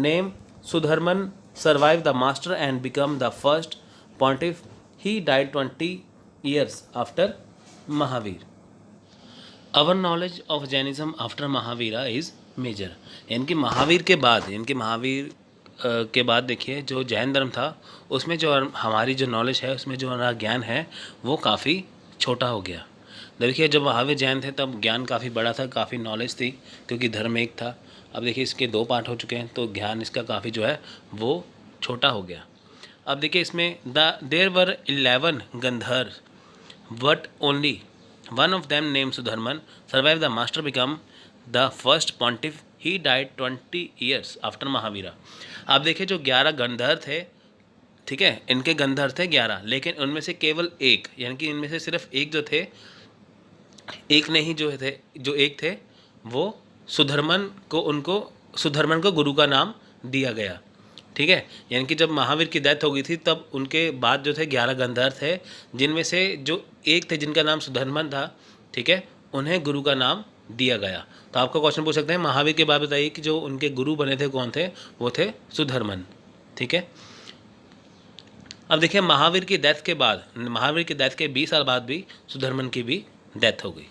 named Sudharman, survived the master and became the first pontiff. He died 20 years after Mahavir. Our knowledge of Jainism after Mahavira is major. यानी कि महावीर के बाद, यानी कि महावीर के बाद देखिए जो जैन धर्म था उसमें जो हमारी जो नॉलेज है, उसमें जो हमारा ज्ञान है वो काफ़ी छोटा हो गया। देखिए जब महावीर जैन थे तब ज्ञान काफ़ी बड़ा था, काफ़ी नॉलेज थी, क्योंकि धर्म एक था। अब देखिए इसके दो पार्ट हो चुके हैं तो ज्ञान इसका काफ़ी जो है वो छोटा हो गया। अब देखिए इसमें there were 11 Gandhar but only one of them name Sudharman survive the master become the first pontiff. He died 20 years after Mahavira. आप देखिए जो 11 गंधर थे, ठीक है, इनके गंधर थे 11, लेकिन उनमें से केवल एक, यानी कि इनमें से सिर्फ एक जो थे, एक ने ही जो एक थे वो सुधर्मन को गुरु का नाम दिया गया, ठीक है। यानी कि जब महावीर की डेथ हो गई थी तब उनके बाद जो थे 11 गंधर थे, जिनमें से जो एक थे जिनका नाम सुधर्मन था, ठीक है, उन्हें गुरु का नाम दिया गया। तो आपका क्वेश्चन पूछ सकते हैं महावीर के बाद बताइए कि जो उनके गुरु बने थे कौन थे, वो थे सुधर्मन, ठीक है। अब देखिए महावीर की डेथ के 20 साल बाद भी सुधर्मन की भी डेथ हो गई।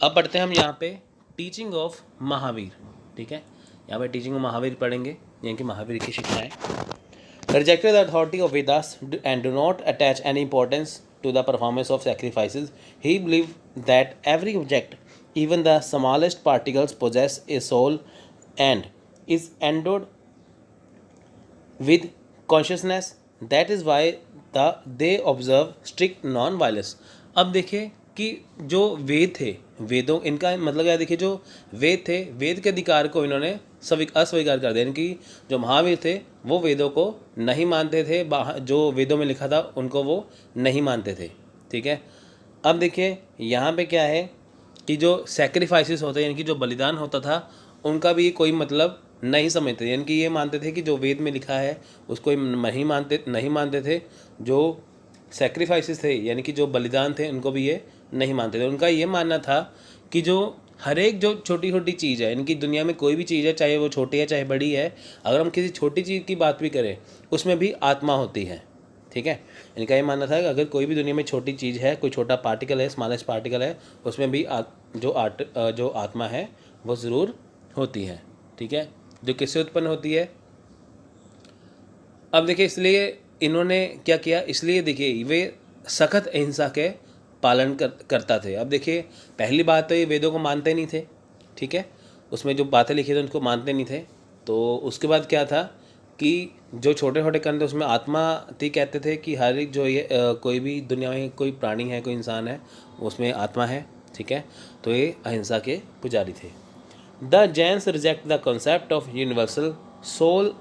अब पढ़ते हैं हम यहाँ पे टीचिंग ऑफ महावीर, ठीक है, यहाँ पे टीचिंग ऑफ महावीर पढ़ेंगे, यानी कि महावीर की शिक्षाएं। Rejected the authority of Vedas and do not attach any importance to the performance of sacrifices. He believe that every object even the smallest particles possess a soul and is endowed with consciousness that is why they observe strict non violence. अब देखिए कि जो वेद थे, वेदों, इनका मतलब क्या, देखिए जो वेद थे, वेद के अधिकार को इन्होंने अस्वीकार कर दिया। इनकी जो महावीर थे वो वेदों को नहीं मानते थे, जो वेदों में लिखा था उनको वो नहीं मानते थे। ठीक है, अब देखिए यहाँ पे क्या है कि जो सैक्रिफाइसेस होते हैं, यानी कि जो बलिदान होता था, उनका भी कोई मतलब नहीं समझते, यानी कि ये मानते थे कि जो वेद में लिखा है उसको नहीं मानते थे। जो सैक्रिफाइसेस थे, यानी कि जो बलिदान थे, उनको भी ये नहीं मानते थे। उनका ये मानना था कि जो हर एक जो छोटी छोटी चीज़ है, इनकी दुनिया में कोई भी चीज़ है, चाहे वो छोटी है चाहे बड़ी है, अगर हम किसी छोटी चीज़ की बात भी करें उसमें भी आत्मा होती है। ठीक है, इनका ये मानना था कि अगर कोई भी दुनिया में छोटी चीज़ है, कोई छोटा पार्टिकल है, स्मॉलेस्ट पार्टिकल है, उसमें भी जो आत्मा है वो ज़रूर होती है। ठीक है, जो किससे उत्पन्न होती है। अब देखिए इसलिए इन्होंने क्या किया, इसलिए देखिए वे सख्त अहिंसा के पालन करता थे। अब देखिए पहली बात तो ये वेदों को मानते नहीं थे। ठीक है, उसमें जो बातें लिखी थी उनको मानते नहीं थे। तो उसके बाद क्या था कि जो छोटे छोटे कण थे उसमें आत्मा थी, कहते थे कि हर एक जो ये कोई भी दुनिया में कोई प्राणी है, कोई इंसान है, उसमें आत्मा है। ठीक है, तो ये अहिंसा के पुजारी थे। The Jains reject the concept of universal soul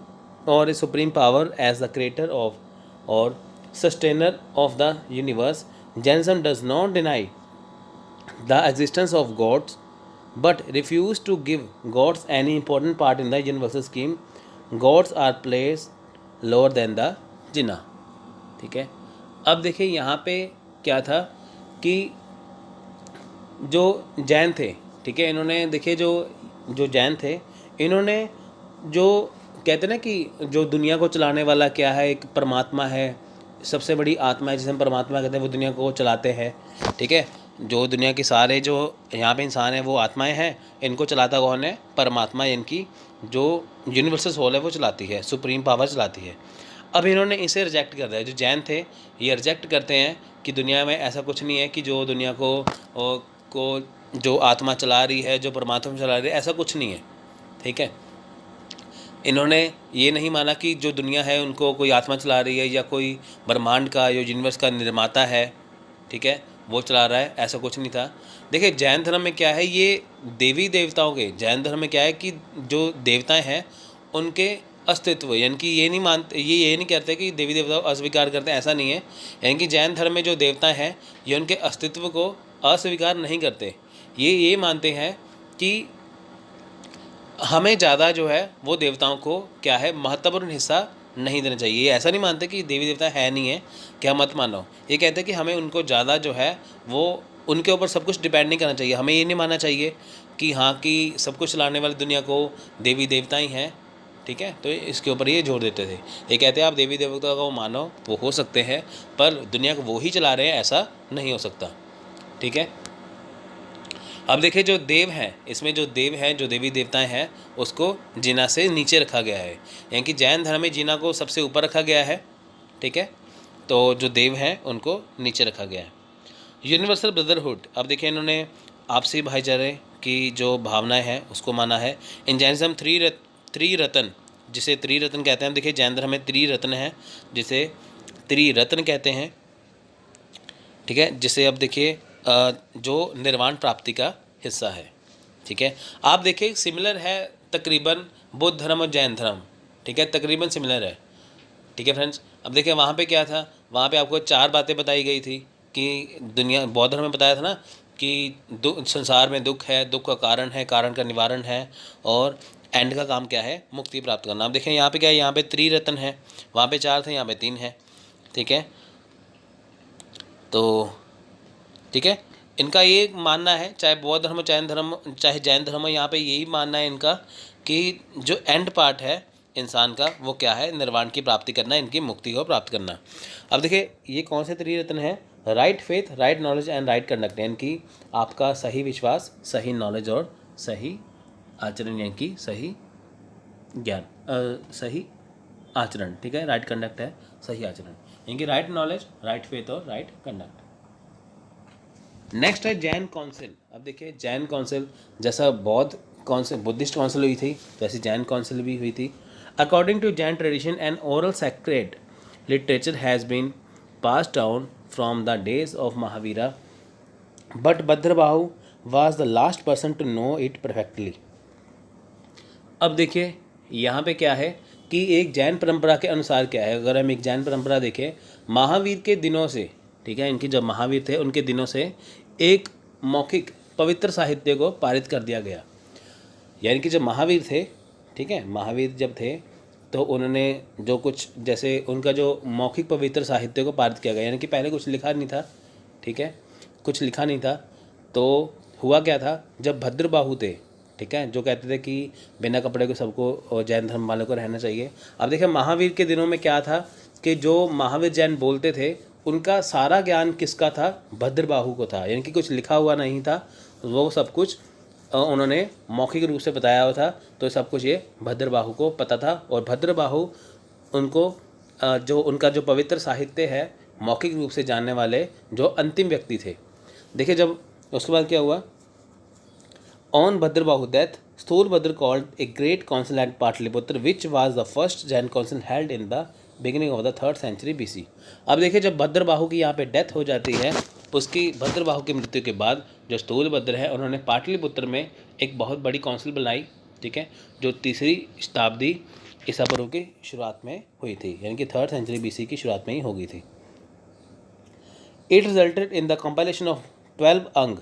और a supreme power as the creator of और sustainer of the universe. Jainism does not deny the existence of gods but refuse to give gods any important part in the universal scheme. Gods are placed lower than the जिन्ना। ठीक है, अब देखिए यहाँ पे क्या था कि जो जैन थे, ठीक है, इन्होंने देखिए जो जो जैन थे, इन्होंने जो कहते हैं ना कि जो दुनिया को चलाने वाला क्या है, एक परमात्मा है, सबसे बड़ी आत्मा है जिसे हम परमात्मा कहते हैं, वो दुनिया को चलाते हैं। ठीक है, जो दुनिया के सारे जो यहाँ पे इंसान हैं वो आत्माएं हैं, इनको चलाता कौन है, परमात्मा, इनकी जो यूनिवर्सल सोल है वो चलाती है, सुप्रीम पावर चलाती है। अब इन्होंने इसे रिजेक्ट कर दिया। जो जैन थे ये रिजेक्ट करते हैं कि दुनिया में ऐसा कुछ नहीं है कि जो दुनिया को जो आत्मा चला रही है, जो परमात्मा चला रही है, ऐसा कुछ नहीं है। ठीक है, इन्होंने ये नहीं माना कि जो दुनिया है उनको कोई आत्मा चला रही है या कोई ब्रह्मांड का या यूनिवर्स का निर्माता है, ठीक है, वो चला रहा है, ऐसा कुछ नहीं था। देखिए जैन धर्म में क्या है, ये देवी देवताओं के, जैन धर्म में क्या है कि जो देवताएं हैं उनके अस्तित्व, यानी कि ये नहीं मानते, ये नहीं कहते कि देवी देवताओं अस्वीकार करते हैं, ऐसा नहीं है। यानी कि जैन धर्म में जो देवता हैं ये उनके अस्तित्व को अस्वीकार नहीं करते, ये मानते हैं कि हमें ज़्यादा जो है वो देवताओं को क्या है, महत्वपूर्ण हिस्सा नहीं देना चाहिए। ये ऐसा नहीं मानते कि देवी देवता है नहीं है, क्या मत मानो। ये कहते हैं कि हमें उनको ज़्यादा जो है वो उनके ऊपर सब कुछ डिपेंड नहीं करना चाहिए। हमें ये नहीं मानना चाहिए कि हाँ कि सब कुछ चलाने वाली दुनिया को देवी देवता ही हैं। ठीक है, तो इसके ऊपर ये जोर देते थे। ये कहते हैं आप देवी देवता को मानो, वो हो सकते हैं, पर दुनिया को वो ही चला रहे हैं, ऐसा नहीं हो सकता। ठीक है, अब देखिए जो देव हैं, इसमें जो देव हैं, जो देवी देवताएं हैं, उसको जीना से नीचे रखा गया है। यानी कि जैन धर्म में जीना को सबसे ऊपर रखा गया है। ठीक है, तो जो देव हैं उनको नीचे रखा गया है। यूनिवर्सल ब्रदरहुड, अब देखिए इन्होंने आपसी भाईचारे की जो भावनाएं हैं उसको माना है। इन जैनिज्म त्रिरत्न, जिसे त्रिरत्न कहते हैं। देखिए जैन धर्म में त्रिरत्न है जिसे त्रिरत्न कहते हैं। ठीक है, जिसे अब देखिए जो निर्वाण प्राप्ति का हिस्सा है। ठीक है, आप देखिए सिमिलर है तकरीबन बुद्ध धर्म और जैन धर्म। ठीक है, तकरीबन सिमिलर है। ठीक है फ्रेंड्स, अब देखिए वहाँ पे क्या था, वहाँ पे आपको 4 बातें बताई गई थी कि दुनिया, बौद्ध धर्म में बताया था ना कि संसार में दुख है, दुख का कारण है, कारण का निवारण है, और एंड का काम क्या है, मुक्ति प्राप्त करना। आप देखें यहाँ पे क्या है, यहाँ पे त्रिरत्न है, वहाँ पे 4 थे, यहाँ पे 3 है। ठीक है, तो ठीक है, इनका ये मानना है, चाहे बौद्ध धर्म चाहे जैन धर्म, यहाँ पे यही मानना है इनका कि जो एंड पार्ट है इंसान का वो क्या है, निर्वाण की प्राप्ति करना, इनकी मुक्ति को प्राप्त करना। अब देखिए ये कौन से त्रिरत्न है, right faith, right knowledge and right conduct, यानी कि आपका सही विश्वास, सही नॉलेज और सही आचरण, यानी कि सही ज्ञान, सही आचरण। ठीक है, राइट कंडक्ट है सही आचरण, यानी कि राइट नॉलेज, राइट फेथ और राइट कंडक्ट। नेक्स्ट है जैन काउंसिल। अब देखिए जैन काउंसिल, जैसा बौद्ध काउंसिल, बुद्धिस्ट काउंसिल हुई थी, वैसे जैन काउंसिल भी हुई थी। According to Jain tradition and oral sacred literature has been passed down from the days of Mahavira, but Bhadrabahu was the last person to know it perfectly. अब देखिए यहाँ पे क्या है कि एक जैन परंपरा के अनुसार क्या है, अगर हम एक जैन परंपरा देखें महावीर के दिनों से, ठीक है, इनकी जब महावीर थे उनके दिनों से एक मौखिक पवित्र साहित्य को पारित कर दिया गया। यानी कि जब महावीर थे, ठीक है, महावीर जब थे तो उन्होंने जो कुछ जैसे उनका जो मौखिक पवित्र साहित्य को पारित किया गया, यानी कि पहले कुछ लिखा नहीं था, ठीक है, कुछ लिखा नहीं था। तो हुआ क्या था, जब भद्रबाहु थे, ठीक है, जो कहते थे कि बिना कपड़े को सबको जैन धर्म वालों को रहना चाहिए। अब देखिए महावीर के दिनों में क्या था कि जो महावीर जैन बोलते थे उनका सारा ज्ञान किसका था, भद्रबाहु को था, यानी कि कुछ लिखा हुआ नहीं था, वो सब कुछ उन्होंने मौखिक रूप से बताया हुआ था। तो सब कुछ ये भद्रबाहु को पता था और भद्रबाहु उनको जो उनका जो पवित्र साहित्य है मौखिक रूप से जानने वाले जो अंतिम व्यक्ति थे। देखिए जब उसके बाद क्या हुआ, on Bhadrabahu death Sthulabhadra called a great council at Pataliputra which was the first Jain council held in the beginning of the 3rd century BC। अब देखिए जब भद्रबाहु की यहाँ पे डेथ हो जाती है, उसकी भद्रबाहु की मृत्यु के बाद जो स्थूलभद्र है उन्होंने पाटलिपुत्र में एक बहुत बड़ी काउंसिल बनाई, ठीक है, जो 3री शताब्दी ईसा पूर्व की शुरुआत में हुई थी, यानी कि 3rd सेंचुरी BC की शुरुआत में ही हो गई थी। It resulted in the compilation of 12 अंग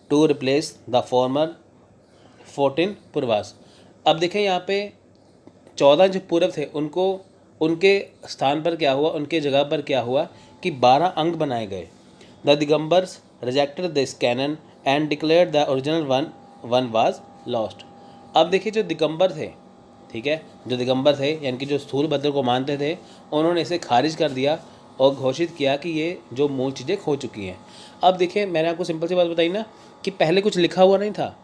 टू रिप्लेस द फॉर्मर 14 पूर्वास। अब देखें यहाँ पे 14 जो पूर्व थे उनको उनके स्थान पर क्या हुआ, उनके जगह पर क्या हुआ कि 12 अंग बनाए गए। The Digambaras rejected this canon and declared the original one was lost. अब देखिए जो दिगंबर थे, ठीक है, जो दिगंबर थे यानी कि जो स्थूलभद्र को मानते थे, उन्होंने इसे खारिज कर दिया और घोषित किया कि ये जो मूल चीज़ें खो चुकी हैं। अब देखिए मैंने आपको सिंपल सी बात बताई ना कि पहले कुछ लिखा हुआ नहीं था,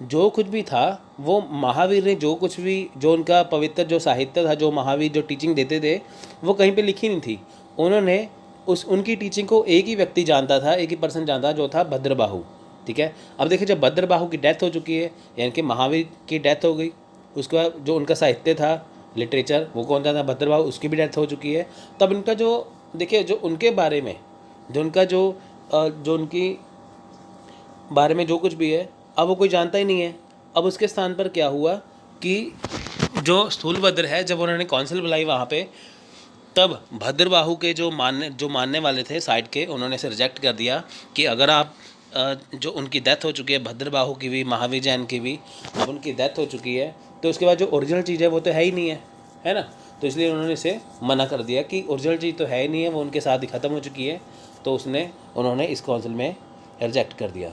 जो कुछ भी था वो महावीर ने जो कुछ भी जो उनका पवित्र जो साहित्य था, जो महावीर जो टीचिंग देते थे वो कहीं पे लिखी नहीं थी। उन्होंने उनकी टीचिंग को एक ही व्यक्ति जानता था, एक ही पर्सन जानता जो था भद्रबाहु, ठीक है। अब देखिए जब भद्रबाहु की डेथ हो चुकी है, यानी कि महावीर की डेथ हो गई, उसके बाद जो उनका साहित्य था लिटरेचर वो कौन सा था, भद्रबाहु, उसकी भी डेथ हो चुकी है। तब इनका जो देखिए जो उनके बारे में जो उनका जो उनकी बारे में जो कुछ भी है अब वो कोई जानता ही नहीं है। अब उसके स्थान पर क्या हुआ कि जो स्थूलभद्र है जब उन्होंने काउंसिल बुलाई वहाँ पे, तब भद्रबाहु के जो मानने वाले थे साइड के, उन्होंने इसे रिजेक्ट कर दिया कि अगर आप जो उनकी डेथ हो चुकी है भद्रबाहु की भी महावीर जैन की भी, अब उनकी डेथ हो चुकी है तो उसके बाद जो ओरिजिनल चीज़ है वो तो है ही नहीं है ना। तो इसलिए उन्होंने इसे मना कर दिया कि ओरिजिनल चीज़ तो है ही नहीं है, वो उनके साथ ही ख़त्म हो चुकी है। तो उन्होंने इस काउंसिल में रिजेक्ट कर दिया।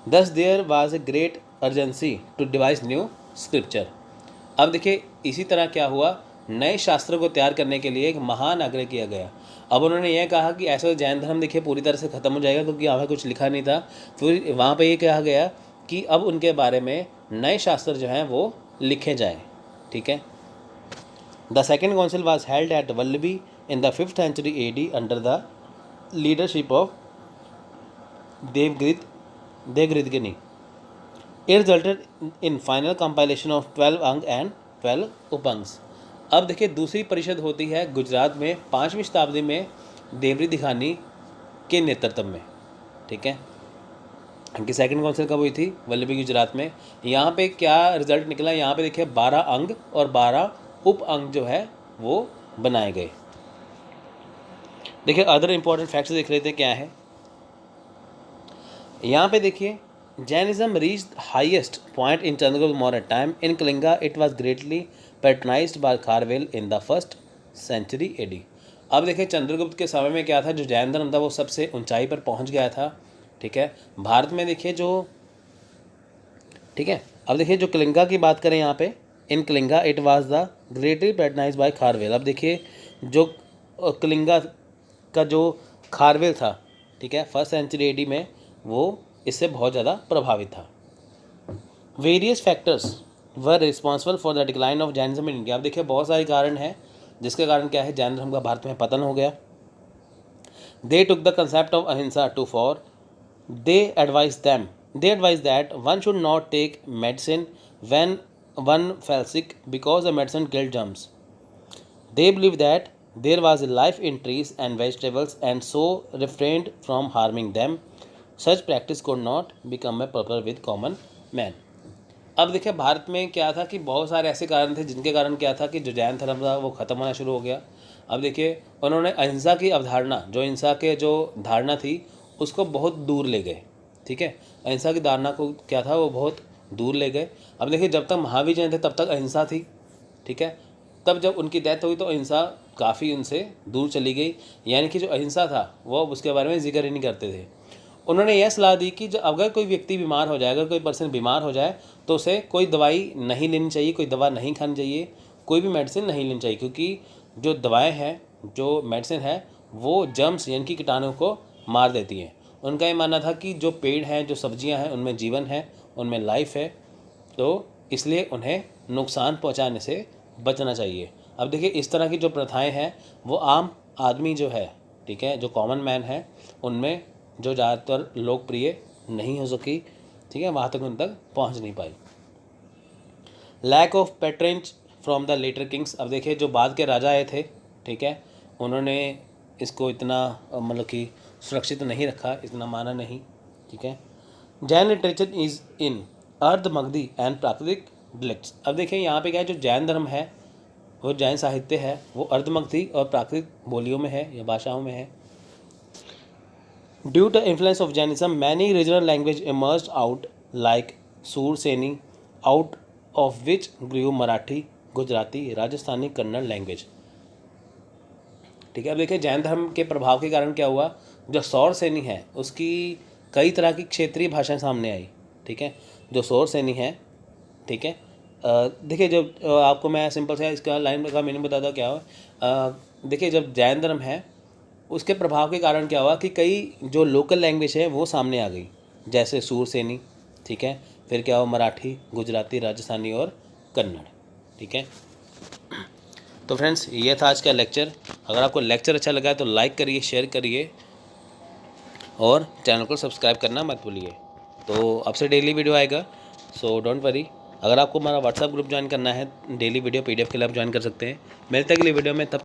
Thus there was a great urgency to devise new scripture। अब देखिए इसी तरह क्या हुआ, नए शास्त्रों को तैयार करने के लिए एक महान आग्रह किया गया। अब उन्होंने यह कहा कि ऐसा जैन धर्म देखिए पूरी तरह से ख़त्म हो जाएगा क्योंकि यहाँ कुछ लिखा नहीं था। फिर वहाँ पे ये कहा गया कि अब उनके बारे में नए शास्त्र जो हैं वो लिखे जाएँ, ठीक है। The second council was held at Vallabhi in the 5th century AD under the leadership of Devardhigani. It resulted in final compilation of 12 अंग एंड 12 उपांग्स। अब देखिए दूसरी परिषद होती है गुजरात में 5वीं शताब्दी में देवगृदगिनी के नेतृत्व में, ठीक है। इनकी सेकंड काउंसिल कब हुई थी, वल्लभी गुजरात में। यहाँ पे क्या रिजल्ट निकला, यहाँ पे देखिए 12 अंग और 12 उप अंग जो है वो बनाए गए। देखिए अदर इंपॉर्टेंट फैक्ट्स देख लेते हैं क्या है। यहाँ पे देखिए Jainism reached highest point in Chandragupta Maurya time. In Kalinga it was greatly patronised by Kharavela in the 1st century AD। अब देखिए चंद्रगुप्त के समय में क्या था, जो जैन धर्म था वो सबसे ऊंचाई पर पहुंच गया था, ठीक है। भारत में देखिए जो, ठीक है, अब देखिए जो कलिंगा की बात करें यहाँ पे, in Kalinga it was the greatly patronised by Kharavela. अब देखिए जो कलिंगा का जो खारवेल था, ठीक है, 1st सेंचुरी AD में, वो इससे बहुत ज़्यादा प्रभावित था। Various factors were responsible for the decline of Jainism in India. अब देखिए बहुत सारे कारण हैं जिसके कारण क्या है जैन धर्म का भारत में पतन हो गया। They took the concept of ahimsa too far. They advise that one should not take medicine when one fell sick because the medicine killed germs. They believed that there was a life in trees and vegetables and so refrained from harming them. Such practice could not become a popular with common man. अब देखिए भारत में क्या था कि बहुत सारे ऐसे कारण थे जिनके कारण क्या था कि जो जैन धर्म था वो ख़त्म होना शुरू हो गया। अब देखिए उन्होंने अहिंसा की अवधारणा, जो अहिंसा के जो धारणा थी उसको बहुत दूर ले गए। ठीक है, अहिंसा की धारणा को क्या था वो बहुत दूर ले गए। अब देखिए जब तक महावीर जैन थे तब तक अहिंसा थी। ठीक है, तब जब उनकी डेथ हुई तो अहिंसा काफ़ी उनसे दूर चली गई, यानी कि जो अहिंसा था वो उसके बारे में जिक्र ही नहीं करते थे। उन्होंने यह सलाह दी कि अगर कोई व्यक्ति बीमार हो जाए, अगर कोई पर्सन बीमार हो जाए तो उसे कोई दवाई नहीं लेनी चाहिए, कोई दवा नहीं खानी चाहिए, कोई भी मेडिसिन नहीं लेनी चाहिए, क्योंकि जो दवाएं हैं, जो मेडिसिन है वो जर्म्स यानी कि कीटाणु को मार देती हैं। उनका ये मानना था कि जो पेड़ हैं, जो सब्जियां हैं, उनमें जीवन है, उनमें लाइफ है, तो इसलिए उन्हें नुकसान पहुंचाने से बचना चाहिए। अब देखिए इस तरह की जो प्रथाएं हैं वो आम आदमी जो है, ठीक है, जो कॉमन मैन है, उनमें जो ज़्यादातर लोकप्रिय नहीं हो सकी। ठीक है, वहाँ तक उन तक पहुँच नहीं पाई। Lack of patronage from the later kings. अब देखिए जो बाद के राजा आए थे, ठीक है, उन्होंने इसको इतना मतलब कि सुरक्षित नहीं रखा, इतना माना नहीं। ठीक है, जैन लिटरेचर इज़ इन अर्ध मगधी एंड प्राकृतिक डिलेक्ट्स। अब देखिए यहाँ पे क्या है, जो जैन धर्म है, वो जैन साहित्य है, वो अर्धमगधी और प्राकृतिक बोलियों में है या भाषाओं में है। Due to influence of Jainism many regional language emerged out like Sauraseni, out of which grew Marathi, Gujarati, Rajasthani, Kannada language. ठीक है, अब देखिए जैन धर्म के प्रभाव के कारण क्या हुआ, जो सौरसेनी है उसकी कई तरह की क्षेत्रीय भाषाएं सामने आई। ठीक है, जो सौरसेनी है, ठीक है, देखिए जब आपको मैं सिंपल से इसका लाइन का मीनिंग बताता क्या हुआ। देखिए जब जैन धर्म है उसके प्रभाव के कारण क्या हुआ कि कई जो लोकल लैंग्वेज है वो सामने आ गई, जैसे सूरसेनी। ठीक है, फिर क्या हुआ, मराठी, गुजराती, राजस्थानी और कन्नड़। ठीक है, तो फ्रेंड्स ये था आज का लेक्चर। अगर आपको लेक्चर अच्छा लगा है तो लाइक करिए, शेयर करिए और चैनल को सब्सक्राइब करना मत भूलिए। तो आपसे डेली वीडियो आएगा, सो डोंट वरी। अगर आपको हमारा व्हाट्सएप ग्रुप ज्वाइन करना है डेली वीडियो PDF के लिए आप ज्वाइन कर सकते हैं। मिलते हैं अगली वीडियो में, तब